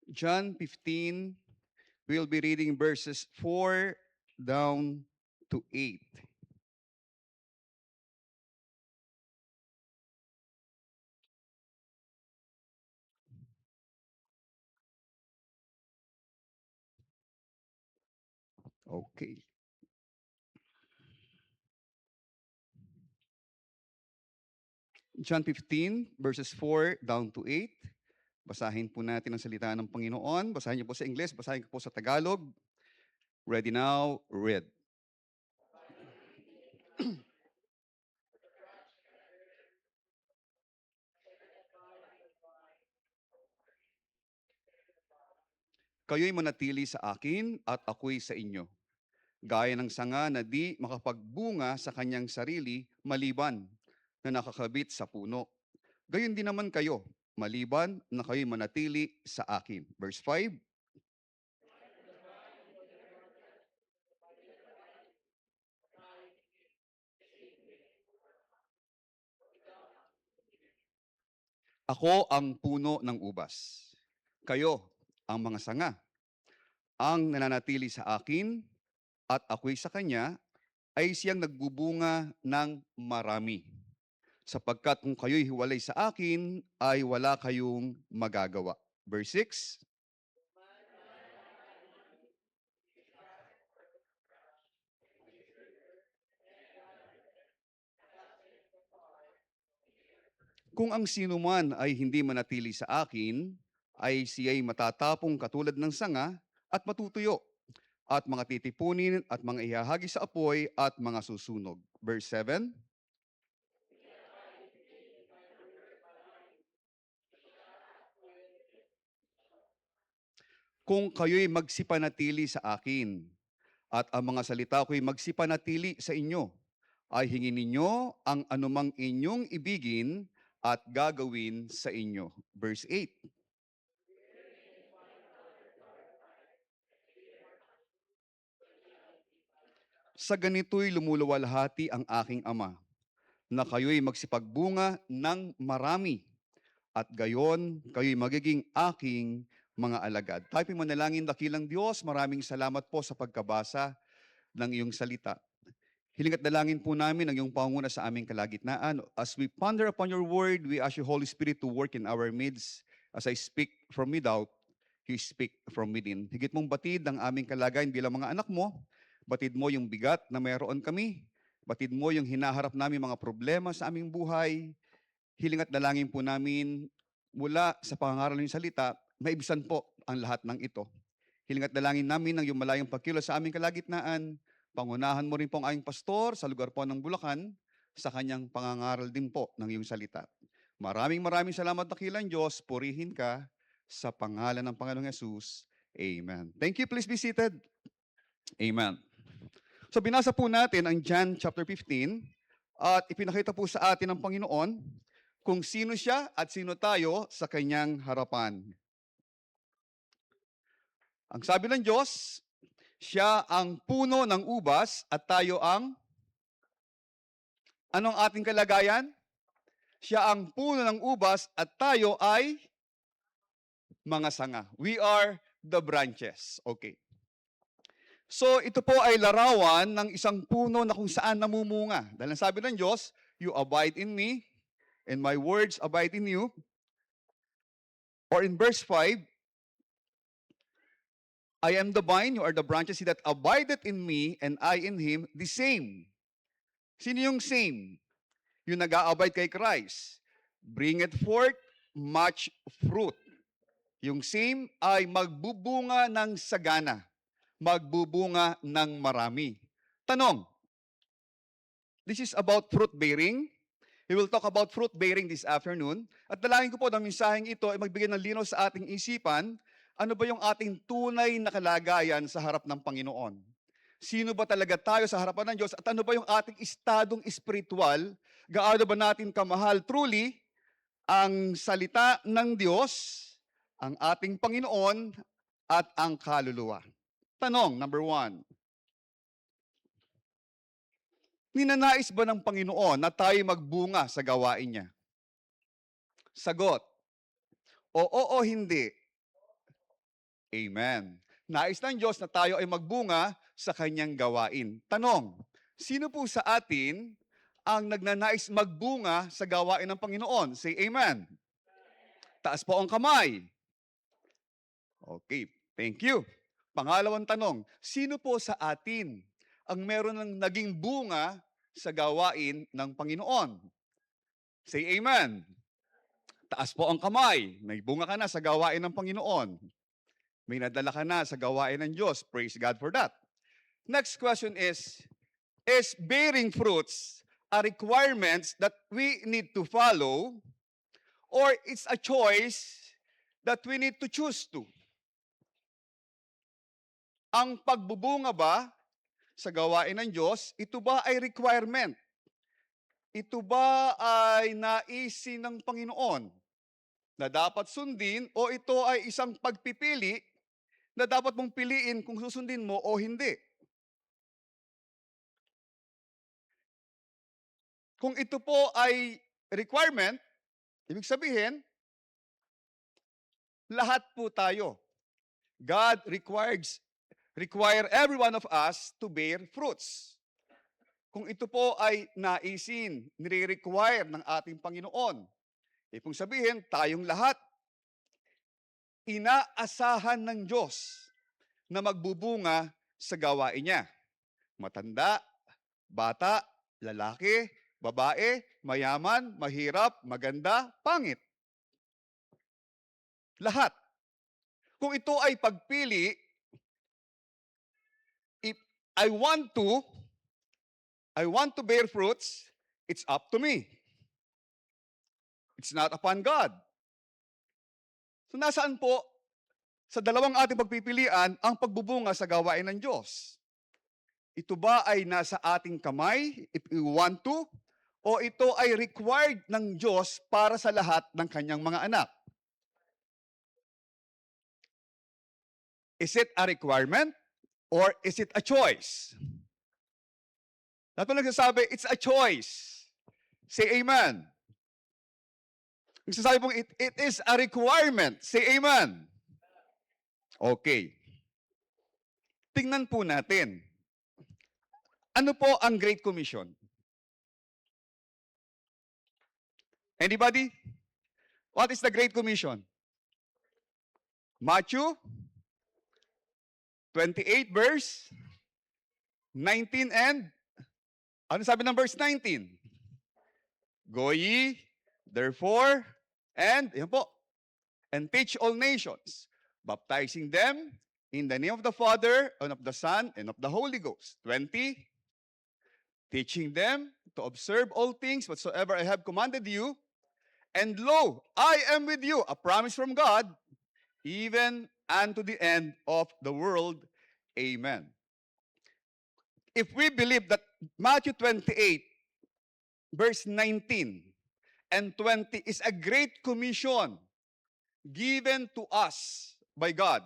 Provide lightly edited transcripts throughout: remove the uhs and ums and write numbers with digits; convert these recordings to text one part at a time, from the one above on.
John 15, we'll be reading verses 4 down to 8. Okay. John 15, verses 4 down to 8. Basahin po natin ang salita ng Panginoon. Basahin niyo po sa English, basahin ko po sa Tagalog. Ready now, read. Kayo'y manatili sa akin at ako'y sa inyo. Gaya ng sanga na di makapagbunga sa kanyang sarili maliban na nakakabit sa puno. Gayon din naman kayo, maliban na kayo'y manatili sa akin. Verse 5, ako ang puno ng ubas. Kayo ang mga sanga. Ang nananatili sa akin at ako'y sa kanya ay siyang nagbubunga ng marami. Sapagkat kung kayo'y hiwalay sa akin, ay wala kayong magagawa. Verse 6, kung ang sino man ay hindi manatili sa akin, ay siya'y matatapong katulad ng sanga at matutuyo, at mga titipunin at mga ihahagi sa apoy at mga susunog. Verse 7, kung kayo'y magsipanatili sa akin, at ang mga salita ko'y magsipanatili sa inyo, ay hingin ninyo ang anumang inyong ibigin at gagawin sa inyo. Verse 8, sa ganito'y lumuluwalhati ang aking Ama, na kayo'y magsipagbunga ng marami, at gayon kayo'y magiging aking mga alagad. Tayo manalangin, dakilang Diyos, maraming salamat po sa pagkabasa ng iyong salita. Hiling at dalangin po namin ang iyong panguna sa aming kalagitnaan. As we ponder upon your word, we ask you, Holy Spirit, to work in our midst. As I speak from without, you speak from within. Higit mong batid ang aming kalagayan bilang mga anak mo. Batid mo yung bigat na mayroon kami. Batid mo yung hinaharap namin mga problema sa aming buhay. Hiling at dalangin po namin mula sa pangangaral ng salita, maibsan po ang lahat ng ito. Hiling at dalangin namin ng iyong malayong pagkilos sa aming kalagitnaan. Pangunahan mo rin po ang aming pastor sa lugar po ng Bulacan sa kanyang pangangaral din po ng iyong salita. Maraming salamat, dakilang Diyos. Purihin ka sa pangalan ng Panginoong Yesus. Amen. Thank you. Please be seated. Amen. So binasa po natin ang John chapter 15 at ipinakita po sa atin ng Panginoon kung sino siya at sino tayo sa kanyang harapan. Ang sabi ng Diyos, siya ang puno ng ubas at tayo ang anong ating kalagayan? Siya ang puno ng ubas at tayo ay mga sanga. We are the branches. Okay. So ito po ay larawan ng isang puno na kung saan namumunga. Dahil ang sabi ng Diyos, you abide in me and my words abide in you. Or in verse 5, I am the vine, you are the branches. He that abideth in me and I in him, the same. Sino yung same? Yung nag-a-abide kay Christ. Bring it forth much fruit. Yung same ay magbubunga ng sagana. Magbubunga ng marami. Tanong, this is about fruit bearing. We will talk about fruit bearing this afternoon. At dalangin ko po na mensaheng ito ay magbigay ng linaw sa ating isipan. Ano ba yung ating tunay na kalagayan sa harap ng Panginoon? Sino ba talaga tayo sa harapan ng Diyos? At ano ba yung ating estadong espiritual? Gaano ba natin kamahal truly ang salita ng Diyos, ang ating Panginoon, at ang kaluluwa? Tanong, number 1. Ninanais ba ng Panginoon na tayo magbunga sa gawain niya? Sagot, oo o hindi. Amen. Nais ng Diyos na tayo ay magbunga sa kanyang gawain. Tanong, sino po sa atin ang nagnanais magbunga sa gawain ng Panginoon? Say amen. Taas po ang kamay. Okay, thank you. Pangalawang tanong, sino po sa atin ang meron ng naging bunga sa gawain ng Panginoon? Say amen. Taas po ang kamay. May bunga ka na sa gawain ng Panginoon. May nadala ka na sa gawain ng Diyos. Praise God for that. Next question is bearing fruits a requirements that we need to follow or it's a choice that we need to choose to? Ang pagbubunga ba sa gawain ng Diyos, ito ba ay requirement? Ito ba ay naisin ng Panginoon na dapat sundin o ito ay isang pagpipili na dapat mong piliin kung susundin mo o hindi? Kung ito po ay requirement, ibig sabihin, lahat po tayo. God require every one of us to bear fruits. Kung ito po ay naisin, nire-require ng ating Panginoon, ibig sabihin, tayong lahat, inaasahan ng Diyos na magbubunga sa gawain niya. Matanda, bata, lalaki, babae, mayaman, mahirap, maganda, pangit. Lahat. Kung ito ay pagpili, if I want to bear fruits, it's up to me. It's not upon God. So nasaan po sa dalawang ating pagpipilian ang pagbubunga sa gawain ng Diyos? Ito ba ay nasa ating kamay if we want to? O ito ay required ng Diyos para sa lahat ng kanyang mga anak? Is it a requirement or is it a choice? Lahat po nagsasabi, it's a choice. Say amen. Nagsasabi pong it is a requirement. Say amen. Okay. Tingnan po natin. Ano po ang Great Commission? Anybody? What is the Great Commission? Matthew 28 verse 19 and ano sabi ng verse 19? Go ye, therefore, and yan po, and teach all nations, baptizing them in the name of the Father, and of the Son, and of the Holy Ghost. 20, teaching them to observe all things whatsoever I have commanded you, and lo, I am with you, a promise from God, even unto the end of the world. Amen. If we believe that Matthew 28, verse 19 and 20 is a great commission given to us by God.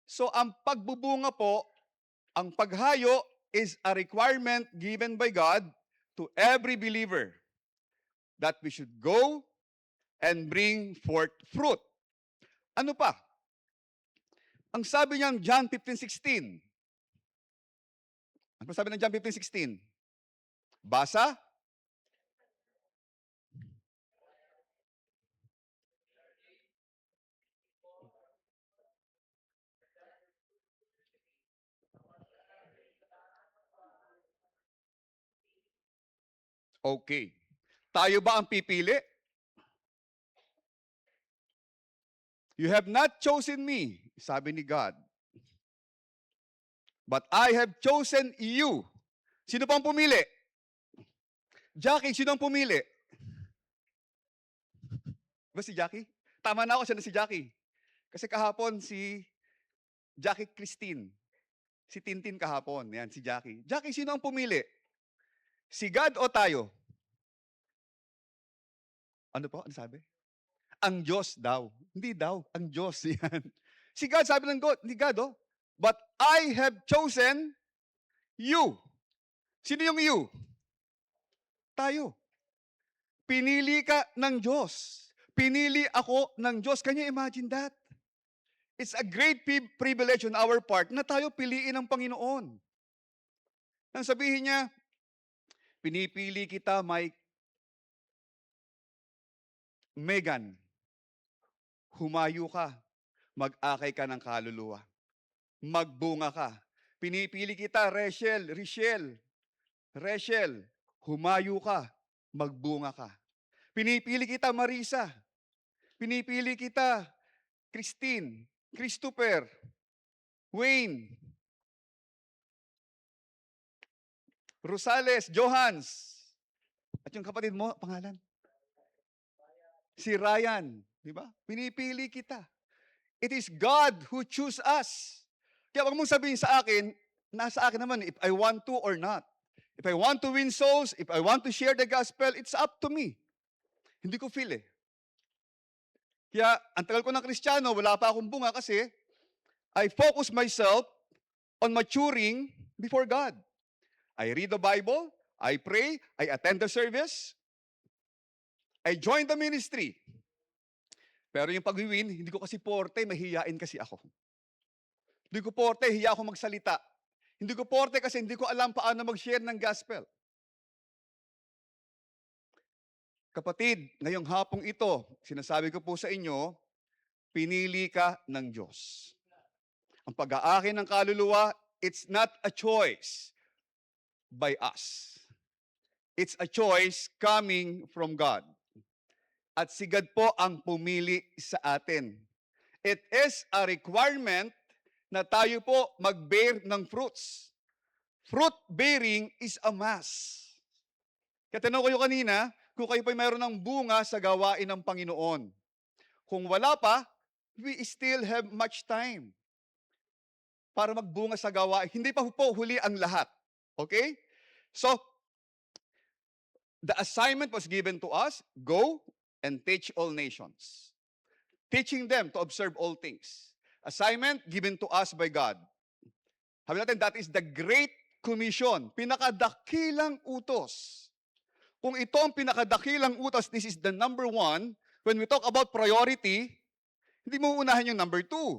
So ang pagbubunga po, ang paghayo is a requirement given by God to every believer that we should go and bring forth fruit. Ano pa? Ang sabi niyan, John 15:16. Ano sabi ng John 15:16? Basa? Okay. Tayo ba ang pipili? You have not chosen me, sabi ni God. But I have chosen you. Sino pa ang pumili? Jackie, sino ang pumili? Ba si Jackie? Tama na ako, siya na si Jackie. Kasi kahapon si Jackie Christine. Si Tintin kahapon. Yan, si Jackie. Jackie, sino ang pumili? Si God o tayo? Ano po? Ano sabi? Ang Diyos daw. Hindi daw. Ang Diyos. Yan. Si God, sabi ng God, ni God, oh. But I have chosen you. Sino yung you? Tayo. Pinili ka ng Diyos. Pinili ako ng Diyos. Can you imagine that? It's a great privilege on our part na tayo piliin ng Panginoon. Nang sabihin niya, pinipili kita, Megan, humayo ka, mag-akay ka ng kaluluwa, magbunga ka. Pinipili kita, Rachel, humayo ka, magbunga ka. Pinipili kita, Marisa. Pinipili kita, Christine, Christopher, Wayne, Rosales, Johans. At yung kapatid mo, pangalan? Si Ryan. Di ba? Pinipili kita. It is God who choose us. Kaya wag mong sabihin sa akin, nasa akin naman if I want to or not. If I want to win souls, if I want to share the gospel, it's up to me. Hindi ko feel eh. Kaya, ang tagal ko ng Kristiyano, wala pa akong bunga kasi I focus myself on maturing before God. I read the Bible, I pray, I attend the service, I join the ministry. Pero yung pag-win, hindi ko kasi porte, mahihiyain kasi ako. Hindi ko porte, hiya ako magsalita. Hindi ko porte kasi hindi ko alam paano mag-share ng gospel. Kapatid, ngayong hapong ito, sinasabi ko po sa inyo, pinili ka ng Diyos. Ang pag-aaki ng kaluluwa, it's not a choice by us. It's a choice coming from God. At si God po ang pumili sa atin. It is a requirement na tayo po mag-bear ng fruits. Fruit bearing is a must. Kaya tanong ko kayo kanina, kung kayo pa mayroon ng bunga sa gawain ng Panginoon. Kung wala pa, we still have much time para magbunga sa gawain. Hindi pa po huli ang lahat. Okay? So, the assignment was given to us, go and teach all nations. Teaching them to observe all things. Assignment given to us by God. Sabi natin, that is the Great Commission. Pinakadakilang utos. Kung ito ang pinakadakilang utos, this is the number one. When we talk about priority, hindi mo unahin yung number 2,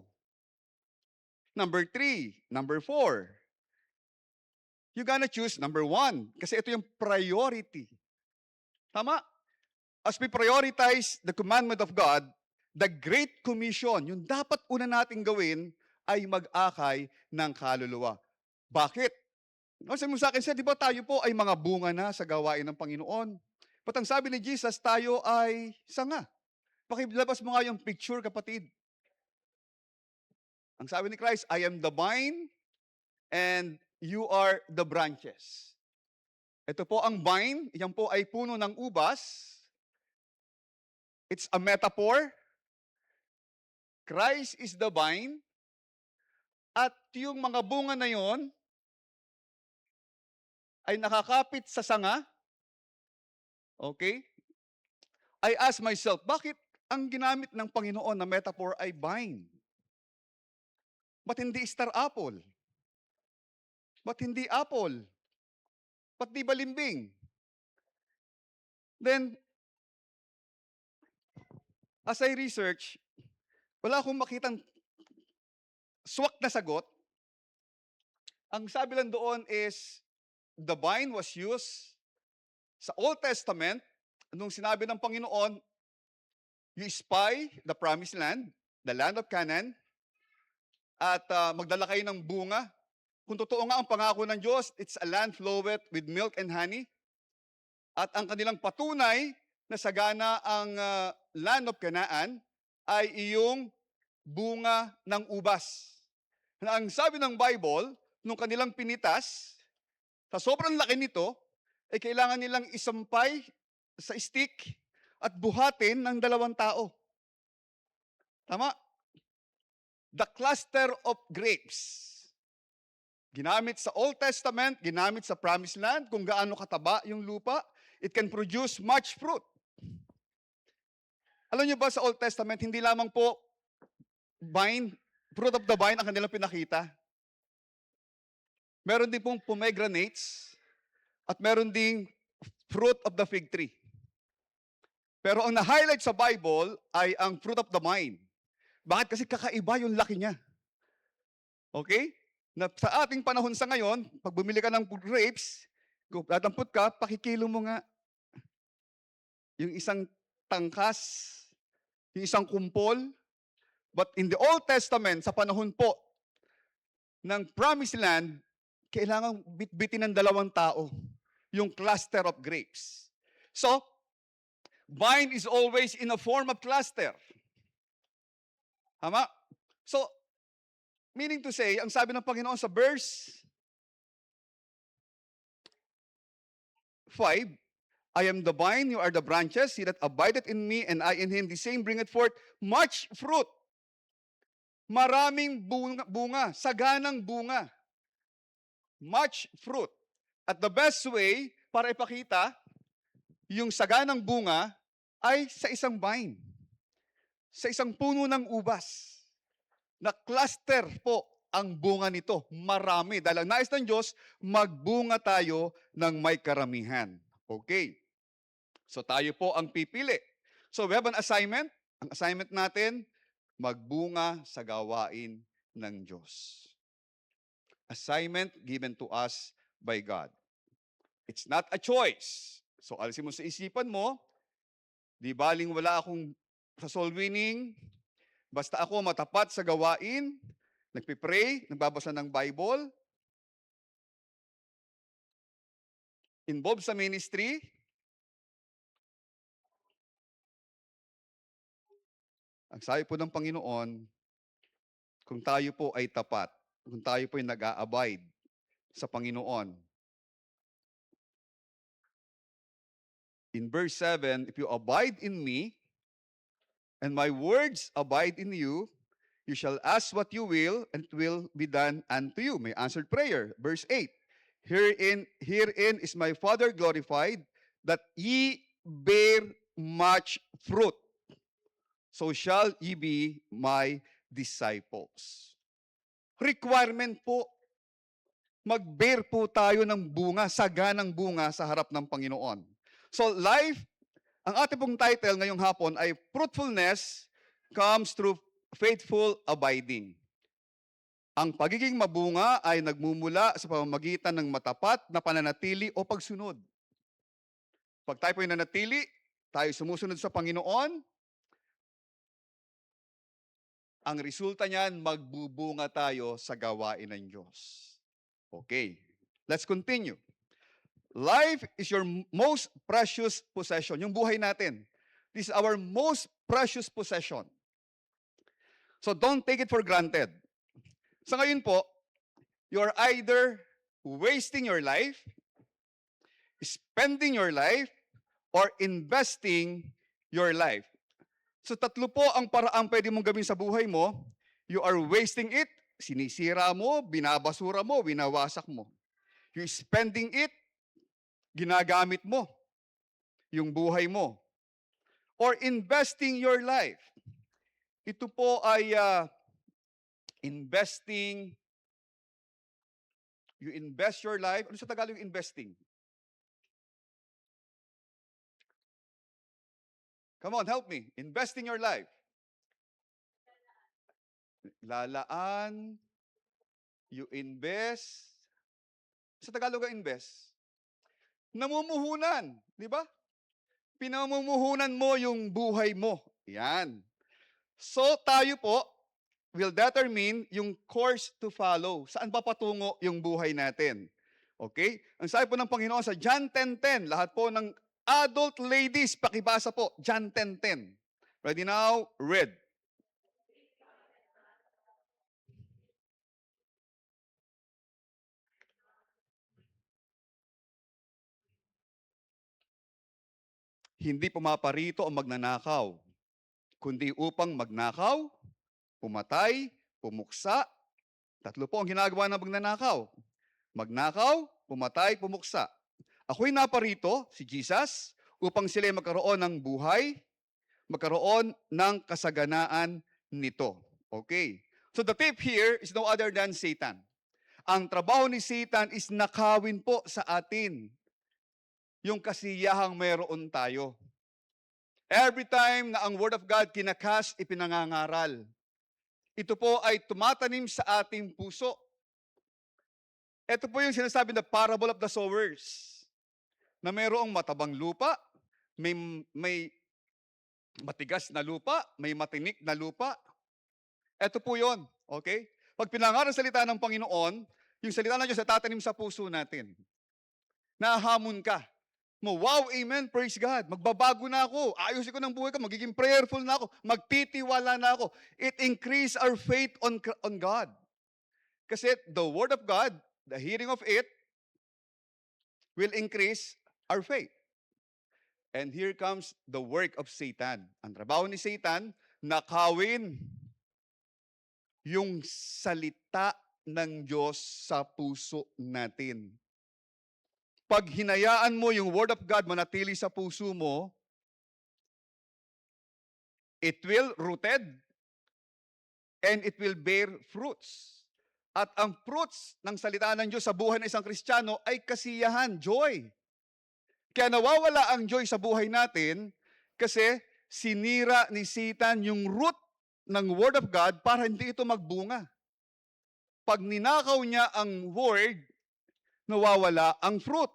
number 3, number 4. You gonna choose number 1 kasi ito yung priority. Tama? As we prioritize the commandment of God, the Great Commission, yung dapat una nating gawin ay mag-akay ng kaluluwa. Bakit? Sabi mo sa akin, di ba tayo po ay mga bunga na sa gawain ng Panginoon? But ang sabi ni Jesus, tayo ay sanga. Pakilabas mo nga yung picture, kapatid. Ang sabi ni Christ, I am the vine and you are the branches. Ito po ang vine, yan po ay puno ng ubas. It's a metaphor. Christ is the vine. At yung mga bunga na yon ay nakakapit sa sanga. Okay? I ask myself, bakit ang ginamit ng Panginoon na metaphor ay vine? Ba't hindi star apple? Ba't hindi apple? Ba't di balimbing? Then, as I research, wala akong makitang swak na sagot. Ang sabi lang doon is, the vine was used sa Old Testament, nung sinabi ng Panginoon, you spy the promised land, the land of Canaan, at magdala kayo ng bunga. Kung totoo nga ang pangako ng Diyos, it's a land floweth with milk and honey. At ang kanilang patunay na sagana ang land of Canaan ay iyong bunga ng ubas. Na ang sabi ng Bible, nung kanilang pinitas, sa sobrang laki nito, ay kailangan nilang isampay sa stick at buhatin ng 2 tao. Tama? The cluster of grapes. Ginamit sa Old Testament, ginamit sa Promised Land, kung gaano kataba yung lupa, it can produce much fruit. Alam niyo ba sa Old Testament, hindi lamang po vine, fruit of the vine ang kanilang pinakita. Meron din pong pomegranates at meron ding fruit of the fig tree. Pero ang na-highlight sa Bible ay ang fruit of the vine. Bakit? Kasi kakaiba yung laki niya. Okay? Na sa ating panahon sa ngayon, pag bumili ka ng grapes, kung dadampot ka, pakikilo mo nga yung isang tangkas, yung isang kumpol. But in the Old Testament, sa panahon po ng Promised Land, kailangan bitbitin ng dalawang tao yung cluster of grapes. So, vine is always in a form of cluster. Tama? So, meaning to say, ang sabi ng Panginoon sa verse 5, I am the vine, you are the branches. He that abideth in me, and I in him, the same bringeth forth much fruit. Maraming bunga, saganang bunga. Much fruit. At the best way para ipakita yung saganang bunga ay sa isang vine. Sa isang puno ng ubas. Na cluster po ang bunga nito. Marami. Dahil ang nais ng Diyos, magbunga tayo ng may karamihan. Okay. So tayo po ang pipili. So we have an assignment. Ang assignment natin, magbunga sa gawain ng Diyos. Assignment given to us by God. It's not a choice. So alisin mo sa isipan mo, di baling wala akong sa soul winning, basta ako matapat sa gawain, nagpipray, nagbabasa ng Bible, involved sa ministry, ang sabi po ng Panginoon, kung tayo po ay tapat, kung tayo po ay nag-a-abide sa Panginoon. In verse 7, if you abide in me, and my words abide in you, you shall ask what you will, and it will be done unto you. May answered prayer. Verse 8, herein is my Father glorified, that ye bear much fruit. So shall ye be my disciples. Requirement po, mag-bear po tayo ng bunga, saganang bunga sa harap ng Panginoon. So life, ang ating pong title ngayong hapon ay Fruitfulness Comes Through Faithful Abiding. Ang pagiging mabunga ay nagmumula sa pamamagitan ng matapat na pananatili o pagsunod. Pag tayo po ay nanatili, tayo sumusunod sa Panginoon, ang resulta niyan, magbubunga tayo sa gawain ng Diyos. Okay, let's continue. Life is your most precious possession. Yung buhay natin. This is our most precious possession. So don't take it for granted. Sa ngayon po, you're either wasting your life, spending your life, or investing your life. So tatlo po ang paraang pwede mong gawin sa buhay mo. You are wasting it, sinisira mo, binabasura mo, winawasak mo. You're spending it, ginagamit mo yung buhay mo. Or investing your life. Ito po ay investing, you invest your life. Ano sa Tagalog yung investing? Come on, help me. Investing your life. Lalaan, you invest. Sa Tagalog ang invest. Namumuhunan, di ba? Pinamumuhunan mo yung buhay mo. Yan. So tayo po will determine yung course to follow. Saan papatungo yung buhay natin? Okay? Ang sabi po ng Panginoon sa John 10:10, lahat po ng adult ladies, pakibasa po, John 10:10. Ready now? Read. Hindi pumaparito ang magnanakaw, kundi upang magnakaw, pumatay, pumuksa. Tatlo po ang ginagawa ng magnanakaw. Magnakaw, pumatay, pumuksa. Ako'y naparito, si Jesus, upang sila magkaroon ng buhay, magkaroon ng kasaganaan nito. Okay. So the thief here is no other than Satan. Ang trabaho ni Satan is nakawin po sa atin yung kasiyahang meron tayo. Every time na ang Word of God kinakas, ipinangangaral. ito po ay tumatanim sa ating puso. Ito po yung sinasabi na parable of the sowers, na mayroong matabang lupa, may matigas na lupa, may matinik na lupa. Ito po yon, okay? Pag pinangaral ang salita ng Panginoon, yung salita ng Diyos na tatanim sa puso natin. Nahamon ka. Wow, amen, praise God. Magbabago na ako. Ayusin ko ng buhay ko. Magiging prayerful na ako. Magtitiwala na ako. It increase our faith on God. Kasi the Word of God, the hearing of it, will increase our faith. And here comes the work of Satan. Ang trabaho ni Satan, nakawin yung salita ng Diyos sa puso natin. Pag hinayaan mo yung Word of God manatili sa puso mo, it will rooted and it will bear fruits. At ang fruits ng salita ng Diyos sa buhay ng isang Kristiyano ay kasiyahan, joy. Kaya nawawala ang joy sa buhay natin kasi sinira ni Satan yung root ng Word of God para hindi ito magbunga. Pag ninakaw niya ang Word, nawawala ang fruit,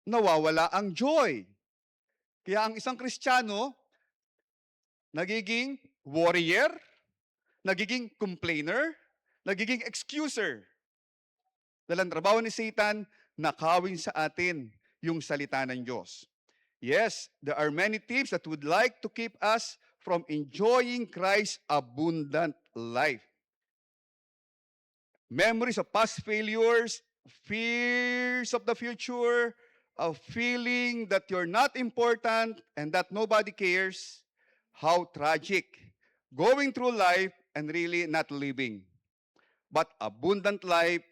nawawala ang joy. Kaya ang isang Kristiyano, nagiging warrior, nagiging complainer, nagiging excuser. Dahil ang trabaho ni Satan, nakawin sa atin yung salita ng Diyos. Yes, there are many thieves that would like to keep us from enjoying Christ's abundant life. Memories of past failures, fears of the future, a feeling that you're not important and that nobody cares. How tragic. Going through life and really not living. But abundant life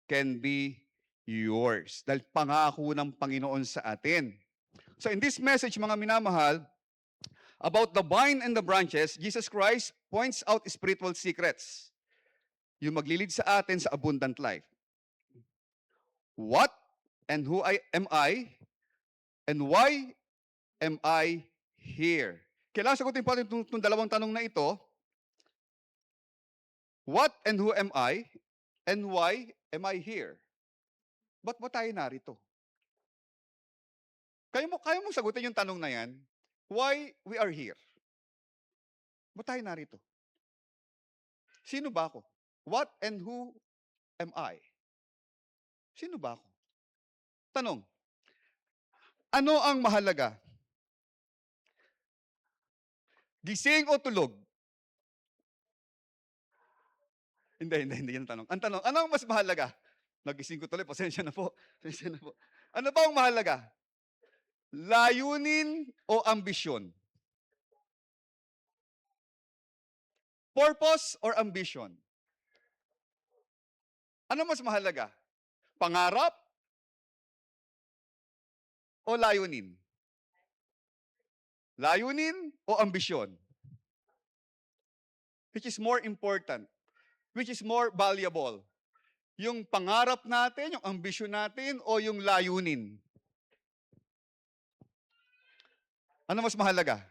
can be yours. Dahil pangako ng Panginoon sa atin. So in this message, mga minamahal, about the vine and the branches, Jesus Christ points out spiritual secrets. Yung maglilid sa atin sa abundant life. What and who am I? And why am I here? Kailangan sagutin po natin itong dalawang tanong na ito. What and who am I? And why am I here? Ba't ba tayo narito? Kaya mo sagutin yung tanong na yan? Why we are here? Ba't tayo narito? Sino ba ako? What and who am I? Sino ba ako? Tanong, ano ang mahalaga? Gising o tulog? Hindi yan ang tanong. Ang tanong, ano ang mas mahalaga? Nagising ko tuloy, pasensya na po. Pasensya na po. Ano ba ang mahalaga? Layunin o ambisyon? Purpose or ambition? Ano mas mahalaga? Pangarap o layunin? Layunin o ambisyon? Which is more important? Which is more valuable? Yung pangarap natin, yung ambisyon natin, o yung layunin? Ano mas mahalaga?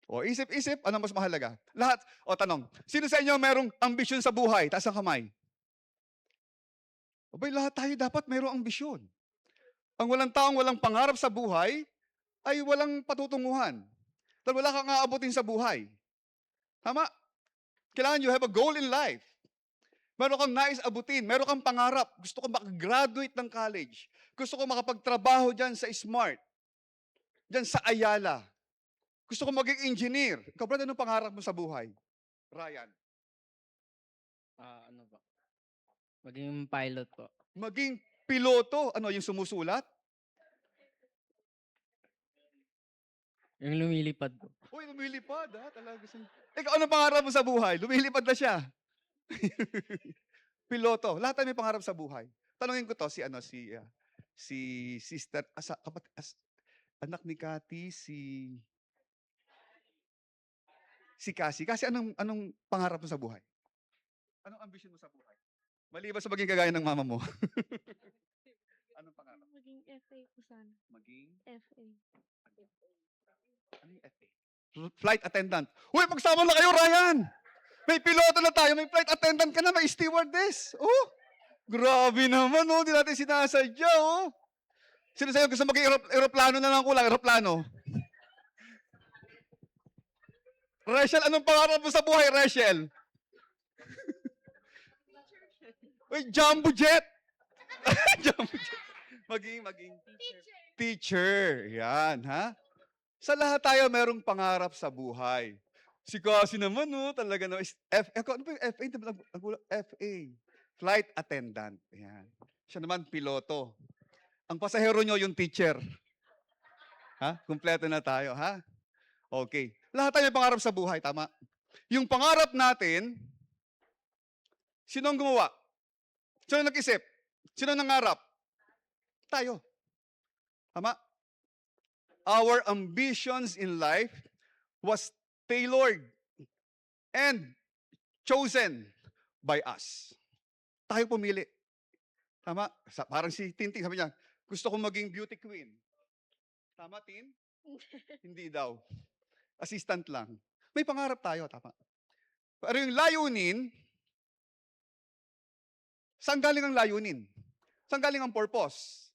O isip-isip, ano mas mahalaga? Lahat. O tanong, sino sa inyo merong ambisyon sa buhay? Taas ang kamay. Abay, lahat tayo dapat mayroong ambisyon. Ang walang taong walang pangarap sa buhay, ay walang patutunguhan. Dahil wala kang aabutin sa buhay. Tama? Kailangan you have a goal in life. Meron kang nais abutin, meron kang pangarap. Gusto ko makagraduate ng college. Gusto ko makapagtrabaho dyan sa Smart. Dyan sa Ayala. Gusto ko maging engineer. Ikaw, brad, anong pangarap mo sa buhay? Ryan? Ano ba? Maging pilot po. Maging piloto. Ano, yung sumusulat? Yung lumilipad po. Uy, lumilipad, ha? Talaga. Ikaw, anong pangarap mo sa buhay? Lumilipad na siya. Piloto. Lahat tayo may pangarap sa buhay. Tanungin ko to, si sister, anak ni Cathy, si Cassie. Kasi anong pangarap mo sa buhay? Anong ambition mo sa buhay? Maliban sa maging kagaya ng mama mo. Anong pangarap? Maging FA ko sana. Maging FA. ano yung FA? flight attendant. Uy, magsama na kayo, Ryan! May piloto na tayo, may flight attendant ka na, may stewardess. Oh, grabe naman, oh. Hindi natin sinasadya, oh. Sino sa'yo gusto maging aeroplano na lang kulang, aeroplano? Rachel, anong pangarap mo sa buhay, Rachel? Uy, jumbo jet! Jumbo jet. Maging teacher. Yan, ha? Sa lahat tayo merong pangarap sa buhay. Si Cassie naman, no, talaga no, ano ba yung FA? FA. Flight attendant. Yan. Siya naman, piloto. Ang pasahero nyo, yung teacher. Ha? Kumpleto na tayo, ha? Okay. Lahat tayo may pangarap sa buhay, tama? Yung pangarap natin, sino ang gumawa? Sino nag-isip? Sino nangarap? Tayo. Tama? Our ambitions in life was tailored and chosen by us. Tayo pumili. Tama? Parang si Tinting, sabi niya, gusto kong maging beauty queen. Tama, Tin? Hindi daw. Assistant lang. May pangarap tayo, tama. Pero yung layunin, saan galing ang layunin? Saan galing ang purpose?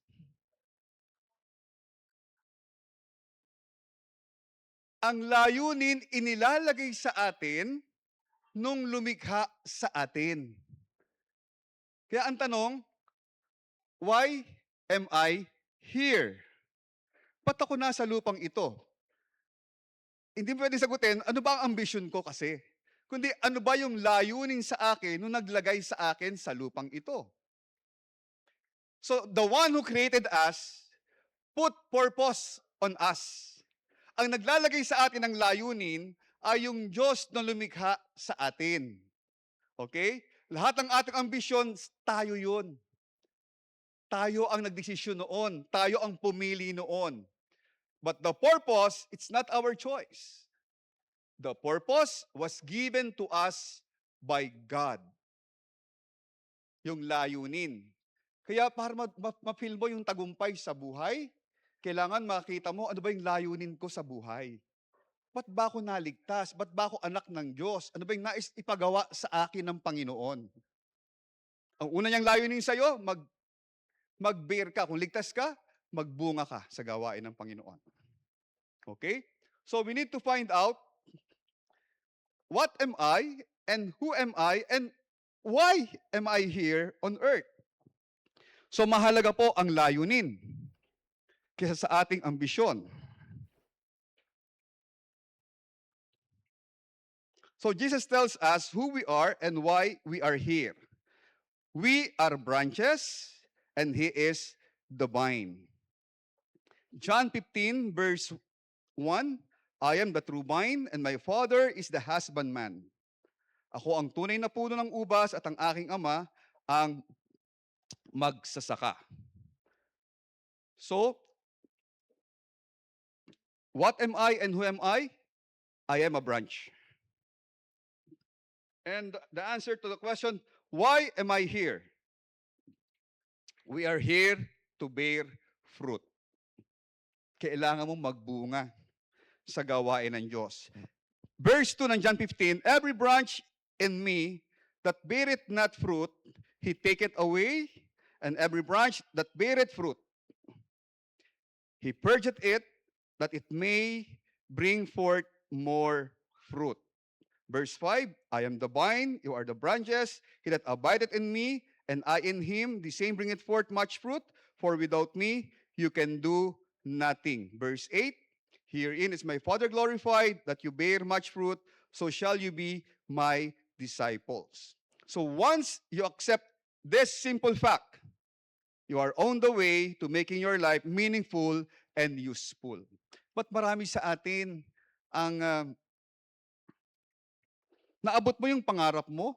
Ang layunin inilalagay sa atin nung lumikha sa atin. Kaya ang tanong, why am I here? Ba't ako nasa lupang ito? Hindi mo pwedeng sagutin, ano ba ang ambisyon ko kasi? Kundi ano ba yung layunin sa akin nung naglagay sa akin sa lupang ito? So, the one who created us, put purpose on us. Ang naglalagay sa atin ng layunin ay yung Diyos na lumikha sa atin. Okay? Lahat ng ating ambisyon, tayo yun. Tayo ang nagdesisyon noon. Tayo ang pumili noon. But the purpose, it's not our choice. The purpose was given to us by God. Yung layunin. Kaya para ma-feel mo yung tagumpay sa buhay, kailangan makita mo ano ba yung layunin ko sa buhay. Ba't ba ako naligtas? Ba't ba ako anak ng Diyos? Ano ba yung nais ipagawa sa akin ng Panginoon? Ang una niyang layunin sa'yo, mag-bear ka. Kung ligtas ka, magbunga ka sa gawain ng Panginoon. Okay? So we need to find out what am I and who am I and why am I here on earth? So mahalaga po ang layunin kaysa sa ating ambisyon. So Jesus tells us who we are and why we are here. We are branches and He is the vine. John 15 verse 1, I am the true vine and my Father is the husbandman. Ako ang tunay na puno ng ubas at ang aking ama ang magsasaka. So, what am I and who am I? I am a branch. And the answer to the question, why am I here? We are here to bear fruit. Kailangan mong magbunga sa gawain ng Diyos. Verse 2 ng John 15, every branch in me that beareth not fruit, He taketh away, and every branch that beareth fruit, He purgeth it, that it may bring forth more fruit. Verse 5, I am the vine, you are the branches, he that abideth in me, and I in him, the same bringeth forth much fruit, for without me you can do nothing. Verse 8, herein is my Father glorified, that you bear much fruit, so shall you be my disciples. So once you accept this simple fact, you are on the way to making your life meaningful and useful. But marami sa atin ang naabot mo yung pangarap mo,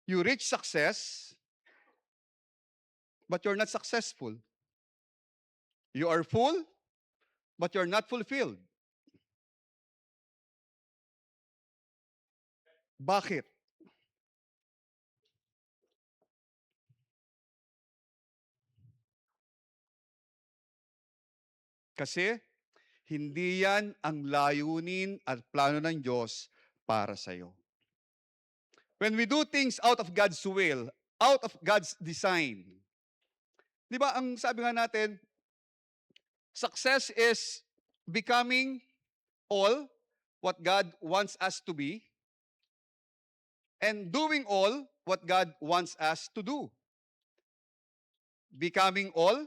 you reach success, but you're not successful. You are full, but you're not fulfilled. Bakit? Kasi Hindi yan ang layunin at plano ng Diyos para sa'yo. When we do things out of God's will, out of God's design, di ba ang sabi nga natin, success is becoming all what God wants us to be and doing all what God wants us to do. Becoming all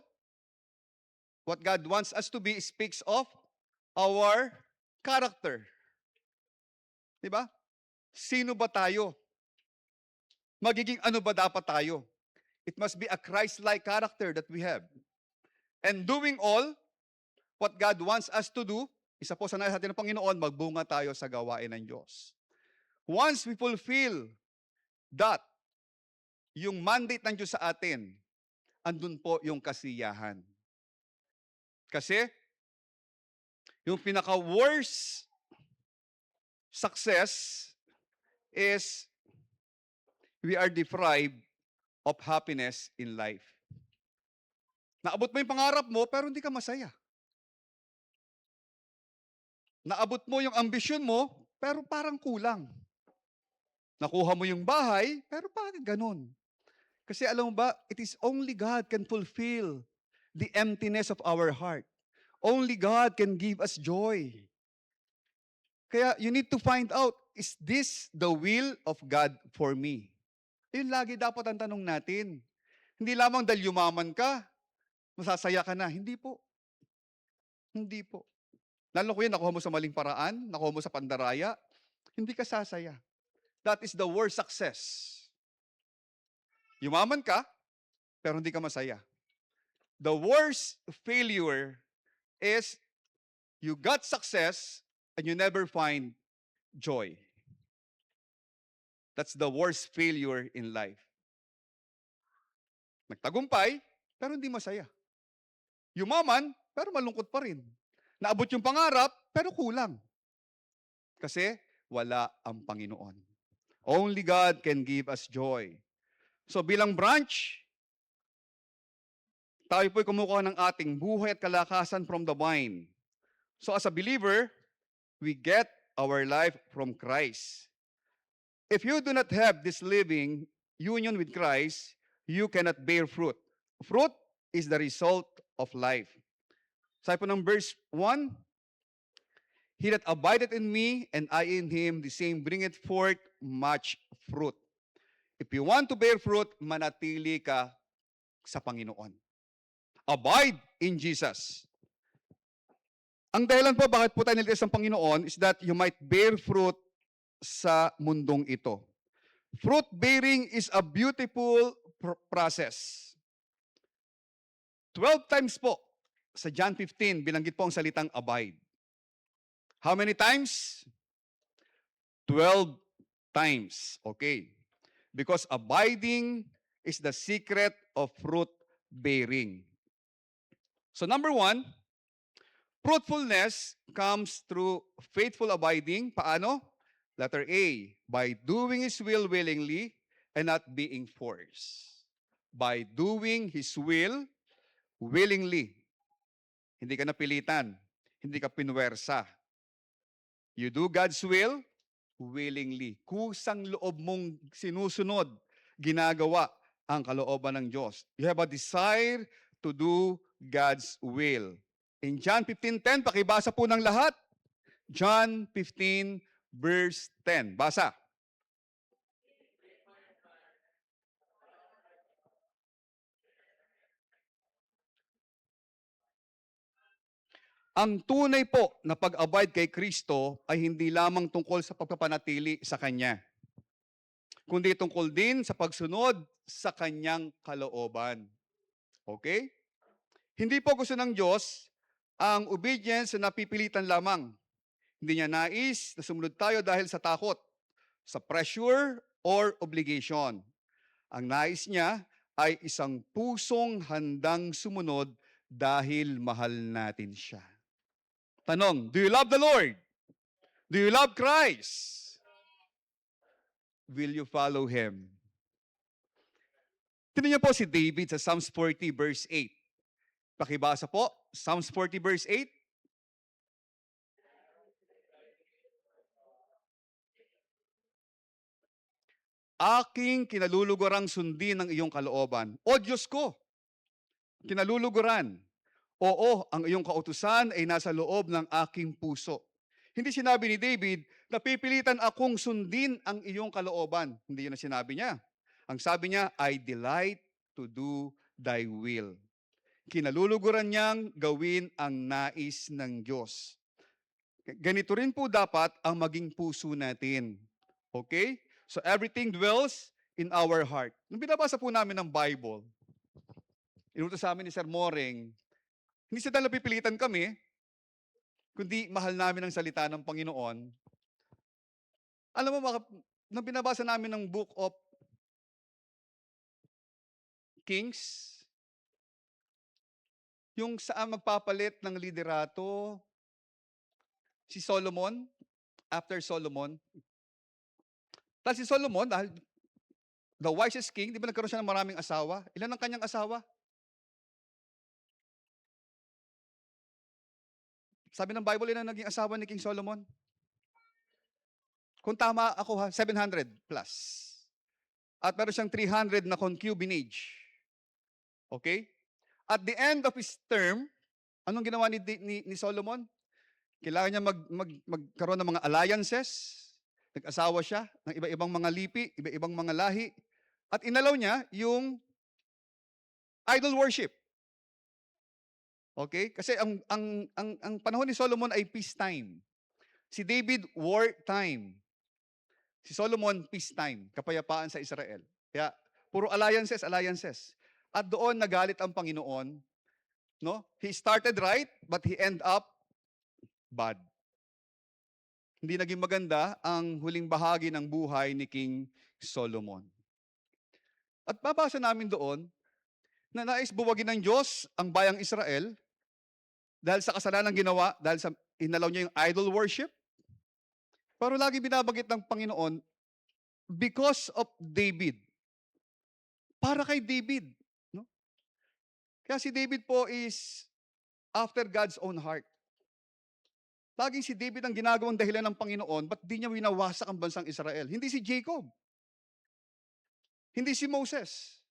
what God wants us to be speaks of our character. Di ba? Sino ba tayo? Magiging ano ba dapat tayo? It must be a Christ-like character that we have. And doing all what God wants us to do, isa po sa nais natin ng Panginoon, magbunga tayo sa gawain ng Diyos. Once we fulfill that, yung mandate ng Diyos sa atin, andun po yung kasiyahan. Kasi, yung pinaka-worst success is we are deprived of happiness in life. Naabot mo yung pangarap mo, pero hindi ka masaya. Naabot mo yung ambisyon mo, pero parang kulang. Nakuha mo yung bahay, pero bakit ganun? Kasi alam mo ba, it is only God can fulfill the emptiness of our heart. Only God can give us joy. Kaya you need to find out, is this the will of God for me? Yun lagi dapat ang tanong natin. Hindi lamang dahil yumaman ka, masasaya ka na. Hindi po. Hindi po. Lalo ko yan, nakuha mo sa maling paraan, nakuha mo sa pandaraya, hindi ka sasaya. That is the worst success. Yumaman ka, pero hindi ka masaya. The worst failure is you got success and you never find joy. That's the worst failure in life. Nagtagumpay, pero hindi masaya. Yumaman, pero malungkot pa rin. Naabot yung pangarap, pero kulang. Kasi wala ang Panginoon. Only God can give us joy. So bilang branch, tayo po'y kumukuha ng ating buhay at kalakasan from the vine. So as a believer, we get our life from Christ. If you do not have this living union with Christ, you cannot bear fruit. Fruit is the result of life. Sabi po ng verse 1, He that abideth in me, and I in him, the same bringeth forth much fruit. If you want to bear fruit, manatili ka sa Panginoon. Abide in Jesus. Ang dahilan po bakit po tayo nililis ng Panginoon is that you might bear fruit sa mundong ito. Fruit bearing is a beautiful process. 12 times po sa John 15, binanggit po ang salitang abide. How many times? 12 times. Okay. Because abiding is the secret of fruit bearing. So number 1, fruitfulness comes through faithful abiding. Paano? Letter A, by doing His will willingly and not being forced. By doing His will willingly. Hindi ka napilitan. Hindi ka pinwersa. You do God's will willingly. Kusang loob mong sinusunod, ginagawa ang kalooban ng Diyos. You have a desire to do God's will. In John 15:10, pakibasa po ng lahat. John 15, verse 10. Basa. Ang tunay po na pag-abide kay Kristo ay hindi lamang tungkol sa pagpapanatili sa Kanya, kundi tungkol din sa pagsunod sa Kanyang kalooban. Okay? Hindi po gusto ng Diyos ang obedience na napipilitan lamang. Hindi niya nais na sumunod tayo dahil sa takot, sa pressure, or obligation. Ang nais niya ay isang pusong handang sumunod dahil mahal natin siya. Tanong, do you love the Lord? Do you love Christ? Will you follow Him? Tingnan niyo po si David sa Psalms 40 verse 8. Pakibasa po, Psalms 40 verse 8. aking kinalulugurang sundin ang iyong kalooban. O Diyos ko, kinaluluguran. Oo, ang iyong kautusan ay nasa loob ng aking puso. Hindi sinabi ni David, napipilitan akong sundin ang iyong kalooban. Hindi yun ang sinabi niya. Ang sabi niya, I delight to do thy will. Kinaluluguran niyang gawin ang nais ng Diyos. Ganito rin po dapat ang maging puso natin. Okay? So everything dwells in our heart. Nung binabasa po namin ng Bible, inutos sa amin ni Sir Moreng, hindi sa dahil napipilitan kami, kundi mahal namin ang salita ng Panginoon. Alam mo, nung binabasa namin ng Book of Kings, yung saan magpapalit ng liderato, si Solomon, after Solomon. Tapos si Solomon, dahil the wisest king, di ba nagkaroon siya ng maraming asawa? Ilan ang kanyang asawa? Sabi ng Bible, ilan ang naging asawa ni King Solomon? Kung tama ako ha, 700 plus. At meron siyang 300 na concubinage. Okay? At the end of his term, anong ginawa ni Solomon? Kailangan niya magkaroon ng mga alliances. Nag-asawa siya ng iba-ibang mga lipi, iba-ibang mga lahi. At inalaw niya yung idol worship. Okay? Kasi ang panahon ni Solomon ay peacetime. Si David, wartime. Si Solomon, peacetime. Kapayapaan sa Israel. Kaya, puro alliances, alliances. At doon nagalit ang Panginoon. No? He started right, but he end up bad. Hindi naging maganda ang huling bahagi ng buhay ni King Solomon. At babasa namin doon na nais buwagin ng Diyos ang bayang Israel dahil sa kasalanan ginawa, dahil sa inalaw niya yung idol worship. Pero lagi binabagit ng Panginoon, because of David. Para kay David. No? Kaya si David po is after God's own heart. Laging si David ang ginagawang dahilan ng Panginoon, ba't di niya winawasak ang bansang Israel? Hindi si Jacob. Hindi si Moses.